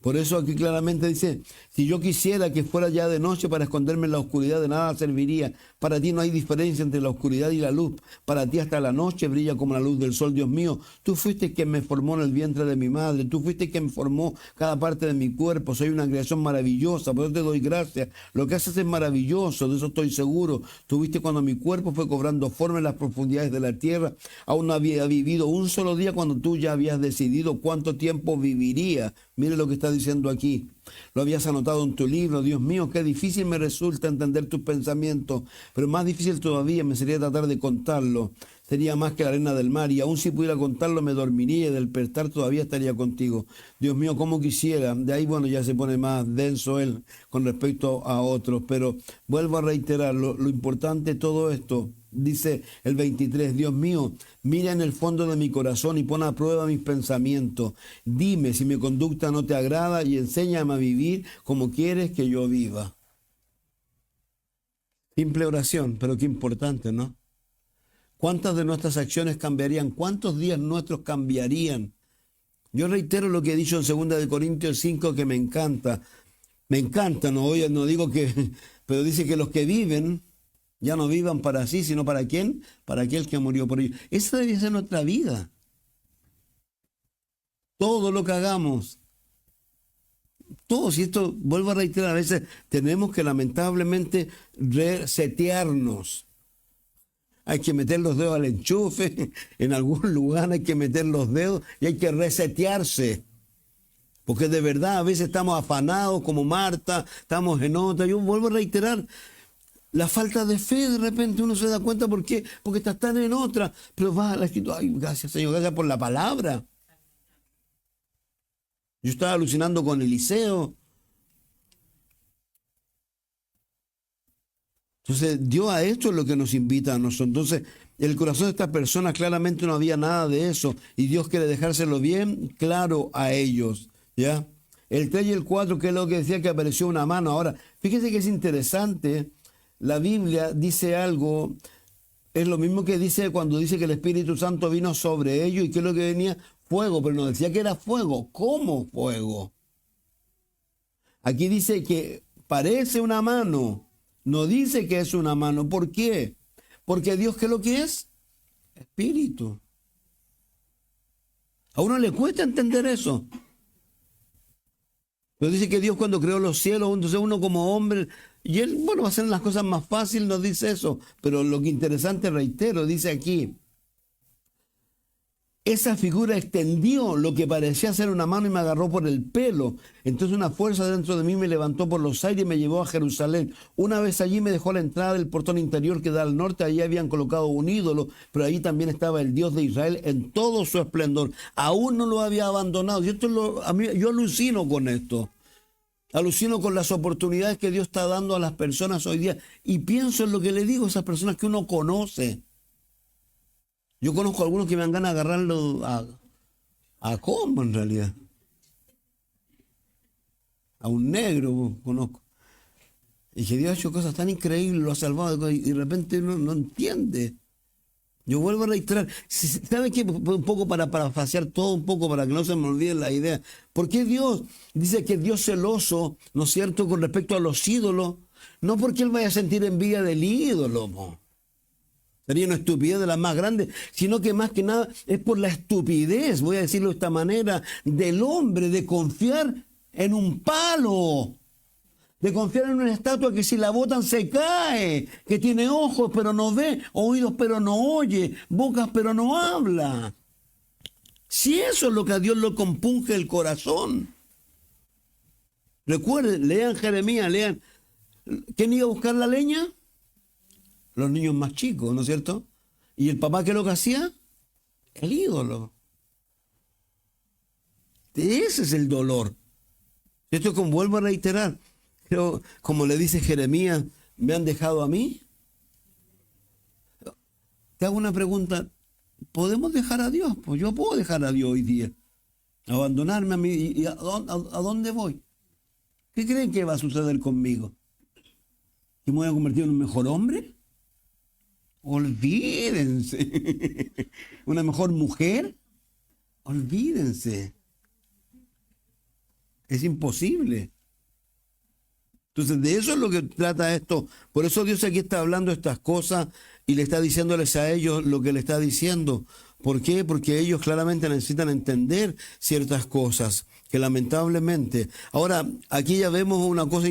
Por eso aquí claramente dice, si yo quisiera que fuera ya de noche para esconderme en la oscuridad, de nada serviría. Para ti no hay diferencia entre la oscuridad y la luz. Para ti hasta la noche brilla como la luz del sol, Dios mío. Tú fuiste quien me formó en el vientre de mi madre. Tú fuiste quien formó cada parte de mi cuerpo. Soy una creación maravillosa, por eso te doy gracias. Lo que haces es maravilloso, de eso estoy seguro. Tú viste cuando mi cuerpo fue cobrando forma en las profundidades de la tierra. Aún no había vivido un solo día cuando tú ya habías decidido cuánto tiempo viviría. Mire lo que está diciendo aquí. Lo habías anotado en tu libro. Dios mío, qué difícil me resulta entender tus pensamientos, pero más difícil todavía me sería tratar de contarlo. Sería más que la arena del mar, y aún si pudiera contarlo me dormiría y del despertar todavía estaría contigo. Dios mío, cómo quisiera. De ahí, bueno, ya se pone más denso él con respecto a otros, pero vuelvo a reiterar, lo importante de todo esto. Dice el 23, Dios mío, mira en el fondo de mi corazón y pon a prueba mis pensamientos. Dime si mi conducta no te agrada y enséñame a vivir como quieres que yo viva. Simple oración, pero qué importante, ¿no? ¿Cuántas de nuestras acciones cambiarían? ¿Cuántos días nuestros cambiarían? Yo reitero lo que he dicho en 2 Corintios 5, que me encanta. Me encanta, no digo que, pero dice que los que viven ya no vivan para sí, sino para ¿quién? Para aquel que murió por ellos. Esa debe ser nuestra vida. Todo lo que hagamos. Todos, y esto vuelvo a reiterar, a veces tenemos que lamentablemente resetearnos. Hay que meter los dedos al enchufe, en algún lugar hay que meter los dedos y hay que resetearse. Porque de verdad a veces estamos afanados como Marta, estamos en otra. Yo vuelvo a reiterar, la falta de fe, de repente uno se da cuenta, ¿por qué? Porque estás tan en otra, pero va a la escritura, ay, gracias Señor, gracias por la palabra. Yo estaba alucinando con Eliseo. Entonces, Dios a esto es lo que nos invita a nosotros. Entonces, en el corazón de estas personas claramente no había nada de eso, y Dios quiere dejárselo bien claro a ellos, ¿ya? El 3 y el 4, que es lo que decía que apareció una mano. Ahora, fíjese que es interesante. La Biblia dice algo, es lo mismo que dice cuando dice que el Espíritu Santo vino sobre ellos y que es lo que venía, fuego, pero no decía que era fuego. ¿Cómo fuego? Aquí dice que parece una mano, no dice que es una mano. ¿Por qué? Porque Dios, ¿qué es lo que es? Espíritu. A uno le cuesta entender eso. Pero dice que Dios cuando creó los cielos, entonces uno como hombre, y él, bueno, va a hacer las cosas más fáciles, nos dice eso. Pero lo que interesante, reitero, dice aquí, esa figura extendió lo que parecía ser una mano y me agarró por el pelo. Entonces una fuerza dentro de mí me levantó por los aires y me llevó a Jerusalén. Una vez allí me dejó a la entrada del portón interior que da al norte. Allí habían colocado un ídolo, pero ahí también estaba el Dios de Israel en todo su esplendor. Aún no lo había abandonado. Y esto yo alucino con esto. Alucino con las oportunidades que Dios está dando a las personas hoy día. Y pienso en lo que le digo a esas personas que uno conoce. Yo conozco a algunos que me dan ganas de agarrarlo a cómo en realidad. A un negro conozco. Y que Dios ha hecho cosas tan increíbles, lo ha salvado y de repente uno no entiende. Yo vuelvo a reiterar, ¿sabe qué? Un poco para parafasear todo, un poco para que no se me olvide la idea. ¿Por qué Dios dice que Dios celoso, ¿no es cierto?, con respecto a los ídolos? No porque Él vaya a sentir envidia del ídolo, ¿no? Sería una estupidez de las más grandes, sino que más que nada es por la estupidez, voy a decirlo de esta manera, del hombre de confiar en un palo, de confiar en una estatua que si la botan se cae, que tiene ojos pero no ve, oídos pero no oye, bocas pero no habla. Si eso es lo que a Dios lo compunge el corazón. Recuerden, lean Jeremías, lean. ¿Quién iba a buscar la leña? Los niños más chicos, ¿no es cierto? ¿Y el papá qué es lo que hacía? El ídolo. Ese es el dolor. Esto como vuelvo a reiterar. Pero como le dice Jeremías, ¿me han dejado a mí? Te hago una pregunta. ¿Podemos dejar a Dios? Pues yo puedo dejar a Dios hoy día. Abandonarme a mí. ¿Y a dónde voy? ¿Qué creen que va a suceder conmigo? ¿Que me voy a convertir en un mejor hombre? Olvídense. ¿Una mejor mujer? Olvídense. Es imposible. Entonces, de eso es lo que trata esto. Por eso Dios aquí está hablando estas cosas y le está diciéndoles a ellos lo que le está diciendo. ¿Por qué? Porque ellos claramente necesitan entender ciertas cosas que lamentablemente... Ahora, aquí ya vemos una cosa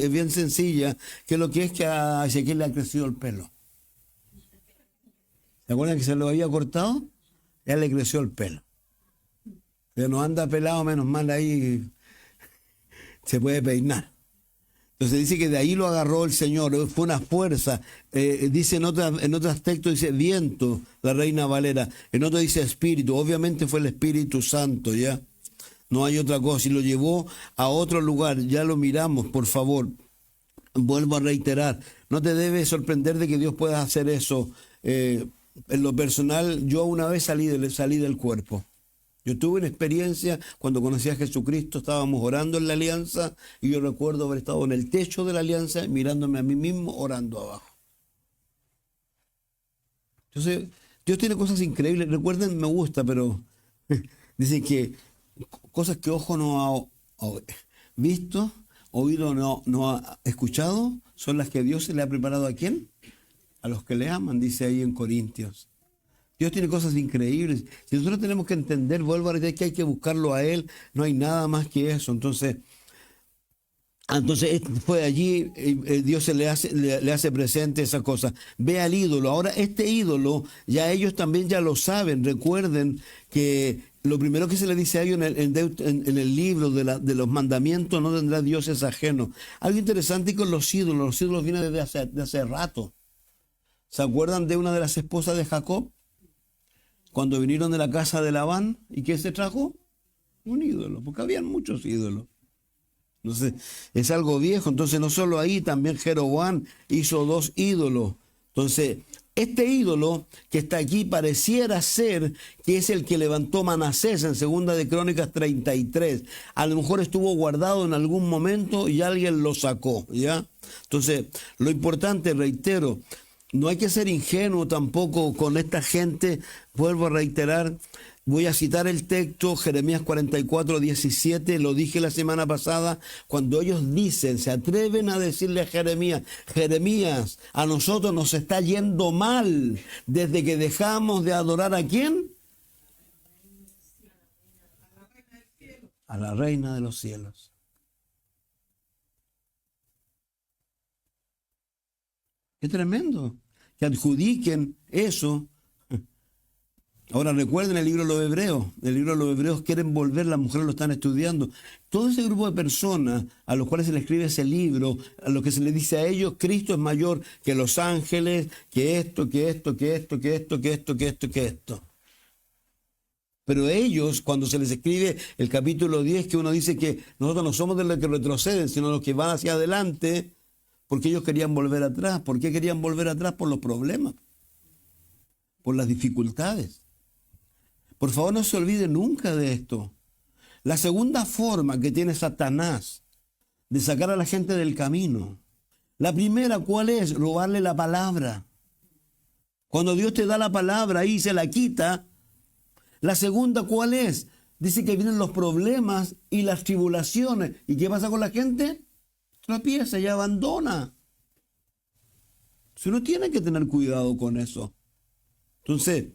bien sencilla, que lo que es que a Ezequiel le ha crecido el pelo. ¿Se acuerdan que se lo había cortado? Ya le creció el pelo. Ya no anda pelado, menos mal ahí se puede peinar. Entonces dice que de ahí lo agarró el Señor, fue una fuerza. Dice en otros textos, dice viento, la Reina Valera. En otro dice espíritu, obviamente fue el Espíritu Santo, ¿ya? No hay otra cosa. Y lo llevó a otro lugar, ya lo miramos, por favor. Vuelvo a reiterar, no te debe sorprender de que Dios pueda hacer eso. En lo personal, yo una vez salí del cuerpo. Yo tuve una experiencia cuando conocí a Jesucristo, estábamos orando en la alianza y yo recuerdo haber estado en el techo de la alianza mirándome a mí mismo orando abajo. Entonces, Dios tiene cosas increíbles. Recuerden, me gusta, pero dicen que cosas que ojo no ha visto, oído no ha escuchado, son las que Dios se le ha preparado a ¿quién? A los que le aman, dice ahí en Corintios. Dios tiene cosas increíbles. Si nosotros tenemos que entender, vuelvo a decir que hay que buscarlo a Él, no hay nada más que eso. Entonces fue allí, Dios le hace presente esa cosa. Ve al ídolo. Ahora este ídolo, ya ellos también ya lo saben. Recuerden que lo primero que se le dice a ellos en el libro de los mandamientos, no tendrá dioses ajenos. Algo interesante con los ídolos vienen desde hace rato. ¿Se acuerdan de una de las esposas de Jacob? Cuando vinieron de la casa de Labán, ¿y qué se trajo? Un ídolo, porque habían muchos ídolos. Entonces, es algo viejo. Entonces, no solo ahí, también Jeroboam hizo 2 ídolos. Entonces, este ídolo que está aquí pareciera ser que es el que levantó Manasés en 2 de Crónicas 33. A lo mejor estuvo guardado en algún momento y alguien lo sacó, ¿ya? Entonces, lo importante, reitero, no hay que ser ingenuo tampoco con esta gente. Vuelvo a reiterar, voy a citar el texto, Jeremías 44, 17, lo dije la semana pasada, cuando ellos dicen, se atreven a decirle a Jeremías, a nosotros nos está yendo mal desde que dejamos de adorar ¿a quién? A la Reina de los Cielos. Qué tremendo. Que adjudiquen eso. Ahora recuerden el libro de los Hebreos. El libro de los Hebreos quieren volver, las mujeres lo están estudiando. Todo ese grupo de personas a los cuales se les escribe ese libro, a lo que se les dice a ellos, Cristo es mayor que los ángeles, que esto. Pero ellos, cuando se les escribe el capítulo 10, que uno dice que nosotros no somos de los que retroceden, sino los que van hacia adelante, porque ellos querían volver atrás. ¿Por qué querían volver atrás? Por los problemas, por las dificultades. Por favor, no se olvide nunca de esto. La segunda forma que tiene Satanás de sacar a la gente del camino. La primera, ¿cuál es? Robarle la palabra. Cuando Dios te da la palabra y se la quita. La segunda, ¿cuál es? Dice que vienen los problemas y las tribulaciones. ¿Y qué pasa con la gente? Tropieza y abandona. Uno tiene que tener cuidado con eso. Entonces,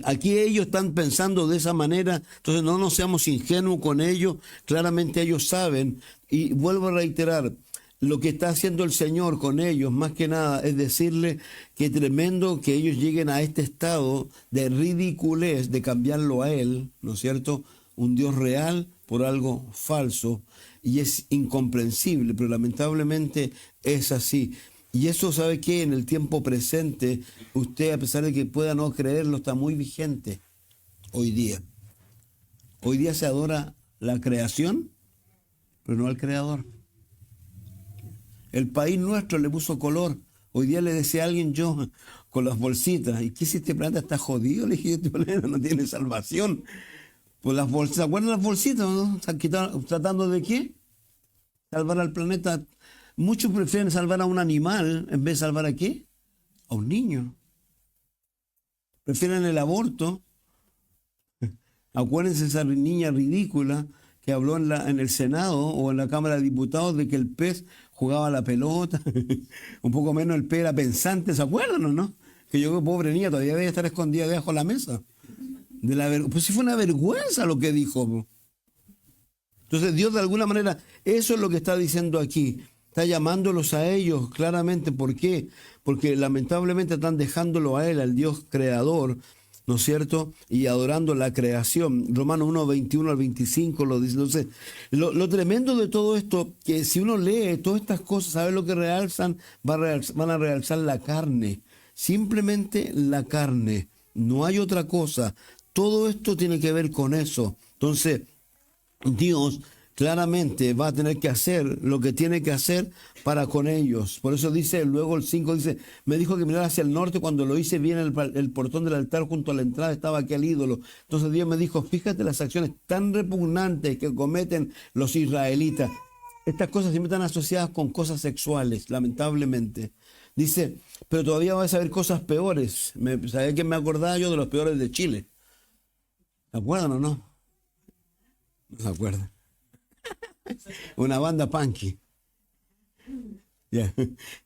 aquí ellos están pensando de esa manera. Entonces, no nos seamos ingenuos con ellos. Claramente ellos saben. Y vuelvo a reiterar, lo que está haciendo el Señor con ellos, más que nada, es decirle que es tremendo que ellos lleguen a este estado de ridiculez, de cambiarlo a Él, ¿no es cierto? Un Dios real por algo falso. Y es incomprensible, pero lamentablemente es así. Y eso, ¿sabe qué? En el tiempo presente, usted, a pesar de que pueda no creerlo, está muy vigente hoy día. Hoy día se adora la creación, pero no al creador. El país nuestro le puso color. Hoy día le decía a alguien yo, con las bolsitas, ¿y qué si este planeta está jodido? Le dije, este planeta no tiene salvación. Pues las bolsitas, ¿se acuerdan las bolsitas? ¿No? ¿Tratando de qué? Salvar al planeta. Muchos prefieren salvar a un animal en vez de salvar a qué? A un niño. Prefieren el aborto. Acuérdense esa niña ridícula que habló en el Senado o en la Cámara de Diputados de que el pez jugaba a la pelota, un poco menos el pez era pensante, ¿se acuerdan o no? Que yo, pobre niña, todavía debe estar escondida debajo de la mesa. Pues sí fue una vergüenza lo que dijo. Entonces Dios de alguna manera, eso es lo que está diciendo aquí. Está llamándolos a ellos claramente. ¿Por qué? Porque lamentablemente están dejándolo a Él, al Dios creador, ¿no es cierto? Y adorando la creación. Romanos 1, 21 al 25 lo dice. Entonces, lo tremendo de todo esto, que si uno lee todas estas cosas, ¿sabe lo que realzan? Van a realzar la carne. Simplemente la carne. No hay otra cosa. Todo esto tiene que ver con eso. Entonces, Dios claramente va a tener que hacer lo que tiene que hacer para con ellos. Por eso dice, luego el 5 dice, me dijo que mirara hacia el norte, cuando lo hice bien el portón del altar, junto a la entrada estaba aquel ídolo. Entonces Dios me dijo, fíjate las acciones tan repugnantes que cometen los israelitas. Estas cosas siempre están asociadas con cosas sexuales, lamentablemente. Dice, pero todavía vas a ver cosas peores. ¿Sabés que me acordaba yo de los peores de Chile? ¿Se acuerdan o no? No se acuerdan. Una banda punky. Yeah.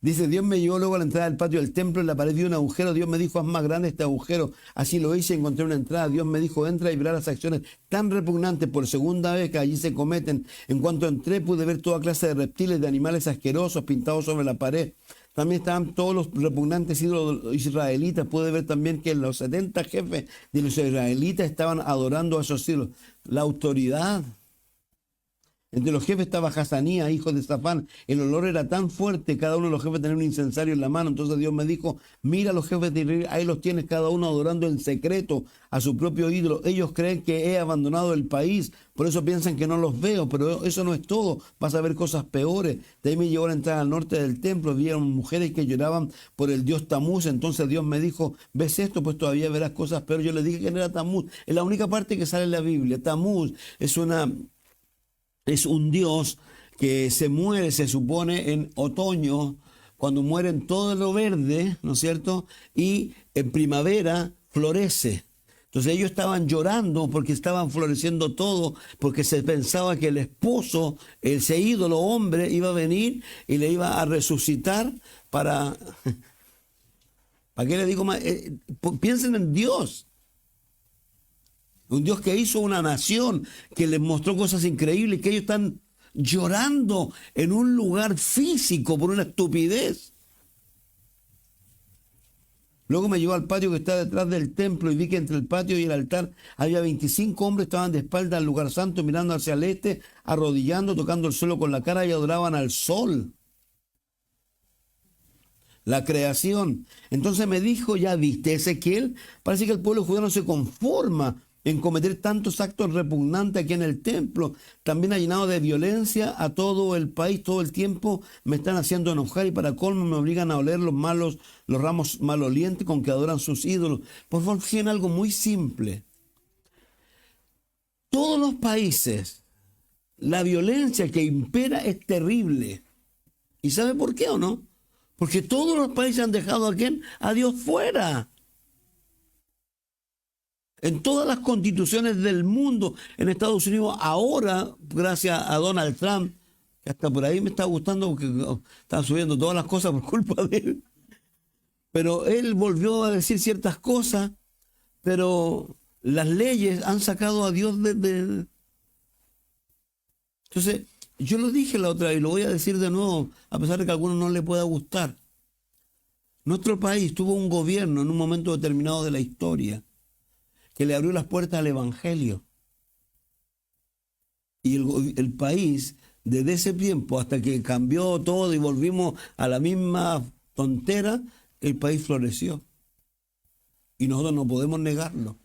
Dice, Dios me llevó luego a la entrada del patio del templo, en la pared vi un agujero, Dios me dijo, haz más grande este agujero. Así lo hice, encontré una entrada, Dios me dijo, entra y verá las acciones tan repugnantes por segunda vez que allí se cometen. En cuanto entré pude ver toda clase de reptiles, de animales asquerosos pintados sobre la pared. También estaban todos los repugnantes ídolos israelitas. Pude ver también que los 70 jefes de los israelitas estaban adorando a esos ídolos. La autoridad. Entre los jefes estaba Hazanías, hijo de Safán. El olor era tan fuerte, cada uno de los jefes tenía un incensario en la mano. Entonces Dios me dijo, mira los jefes de Israel, ahí los tienes cada uno adorando en secreto a su propio ídolo. Ellos creen que he abandonado el país, por eso piensan que no los veo, pero eso no es todo. Vas a ver cosas peores. De ahí me llevó a entrar al norte del templo, vieron mujeres que lloraban por el dios Tamuz. Entonces Dios me dijo, ¿ves esto? Pues todavía verás cosas peores. Yo le dije que no era Tamuz. Es la única parte que sale en la Biblia. Tamuz es un dios que se muere, se supone, en otoño, cuando mueren todo lo verde, ¿no es cierto? Y en primavera florece. Entonces ellos estaban llorando porque estaban floreciendo todo, porque se pensaba que el esposo, ese ídolo hombre, iba a venir y le iba a resucitar para... ¿Para qué le digo más? Piensen en Dios. Un Dios que hizo una nación, que les mostró cosas increíbles, que ellos están llorando en un lugar físico por una estupidez. Luego me llevó al patio que está detrás del templo y vi que entre el patio y el altar había 25 hombres, estaban de espalda al lugar santo, mirando hacia el este, arrodillando, tocando el suelo con la cara y adoraban al sol. La creación. Entonces me dijo, ¿ya viste, Ezequiel? Parece que el pueblo judío no se conforma en cometer tantos actos repugnantes aquí en el templo. También ha llenado de violencia a todo el país, todo el tiempo me están haciendo enojar y para colmo me obligan a oler los ramos malolientes con que adoran sus ídolos. Por favor, fíjense algo muy simple. Todos los países, la violencia que impera es terrible. ¿Y sabe por qué o no? Porque todos los países han dejado a ¿quién? A Dios fuera. En todas las constituciones del mundo, en Estados Unidos, ahora, gracias a Donald Trump, que hasta por ahí me está gustando porque están subiendo todas las cosas por culpa de él. Pero él volvió a decir ciertas cosas, pero las leyes han sacado a Dios de... Entonces, yo lo dije la otra vez y lo voy a decir de nuevo, a pesar de que a algunos no les pueda gustar. Nuestro país tuvo un gobierno en un momento determinado de la historia que le abrió las puertas al Evangelio. Y el país, desde ese tiempo hasta que cambió todo y volvimos a la misma tontera, el país floreció. Y nosotros no podemos negarlo.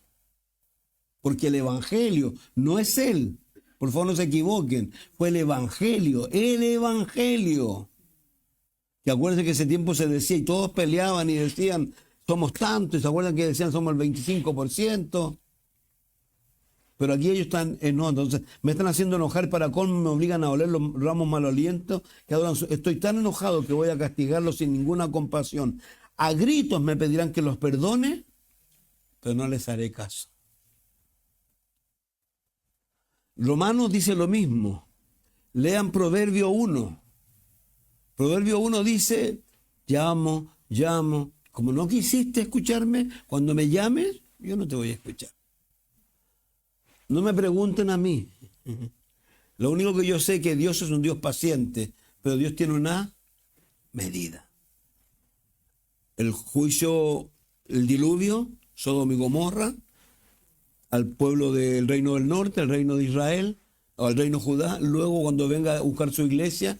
Porque el Evangelio no es él. Por favor, no se equivoquen. Fue el Evangelio. El Evangelio. Que acuérdense que ese tiempo se decía y todos peleaban y decían... Somos tantos, ¿se acuerdan que decían somos el 25%? Pero aquí ellos están no, entonces me están haciendo enojar para colmo, me obligan a oler los ramos malolientos, que adoran estoy tan enojado que voy a castigarlos sin ninguna compasión. A gritos me pedirán que los perdone, pero no les haré caso. Romanos dice lo mismo. Lean Proverbio 1. Proverbio 1 dice, llamo, llamo. Como no quisiste escucharme, cuando me llames, yo no te voy a escuchar. No me pregunten a mí. Lo único que yo sé es que Dios es un Dios paciente, pero Dios tiene una medida. El juicio, el diluvio, Sodoma y Gomorra, al pueblo del reino del norte, al reino de Israel, o al reino de Judá. Luego, cuando venga a buscar su iglesia,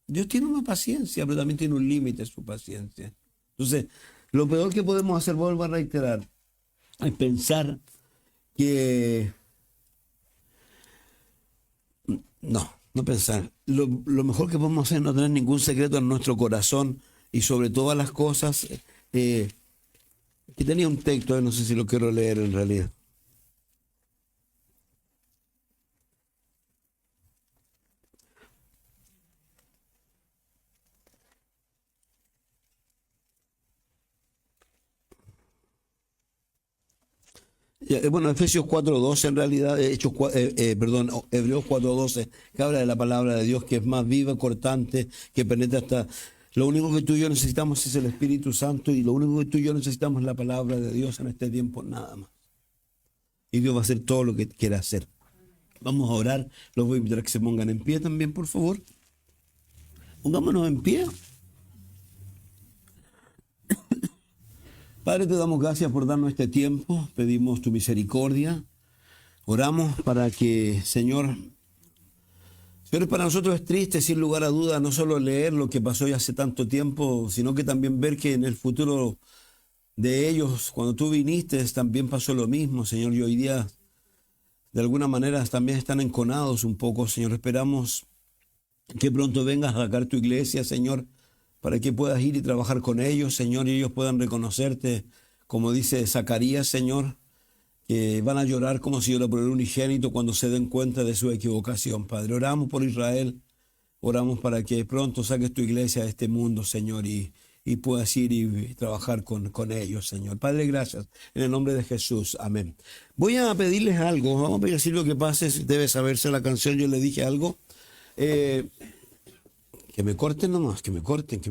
Dios tiene una paciencia, pero también tiene un límite su paciencia. Entonces, lo peor que podemos hacer, vuelvo a reiterar, es pensar que... No pensar. Lo mejor que podemos hacer es no tener ningún secreto en nuestro corazón y sobre todas las cosas. Que tenía un texto, no sé si lo quiero leer en realidad. Bueno, Efesios 4:12 en realidad, Hebreos 4:12, que habla de la palabra de Dios, que es más viva, cortante, que penetra hasta... Lo único que tú y yo necesitamos es el Espíritu Santo, y lo único que tú y yo necesitamos es la palabra de Dios en este tiempo, nada más. Y Dios va a hacer todo lo que quiera hacer. Vamos a orar. Los voy a invitar a que se pongan en pie también, por favor. Pongámonos en pie. Padre, te damos gracias por darnos este tiempo. Pedimos tu misericordia. Oramos para que, Señor, para nosotros es triste, sin lugar a duda, no solo leer lo que pasó ya hace tanto tiempo, sino que también ver que en el futuro de ellos, cuando tú viniste, también pasó lo mismo, Señor. Y hoy día, de alguna manera, también están enconados un poco, Señor. Esperamos que pronto vengas a sacar tu iglesia, Señor, para que puedas ir y trabajar con ellos, Señor, y ellos puedan reconocerte, como dice Zacarías, Señor, que van a llorar como si yo por el unigénito cuando se den cuenta de su equivocación, Padre. Oramos por Israel, oramos para que pronto saques tu iglesia de este mundo, Señor, y puedas ir y trabajar con ellos, Señor. Padre, gracias, en el nombre de Jesús, amén. Voy a pedirles algo, vamos a pedir lo que pase, debe saberse la canción, yo le dije algo. Que me corten nomás, que me corten.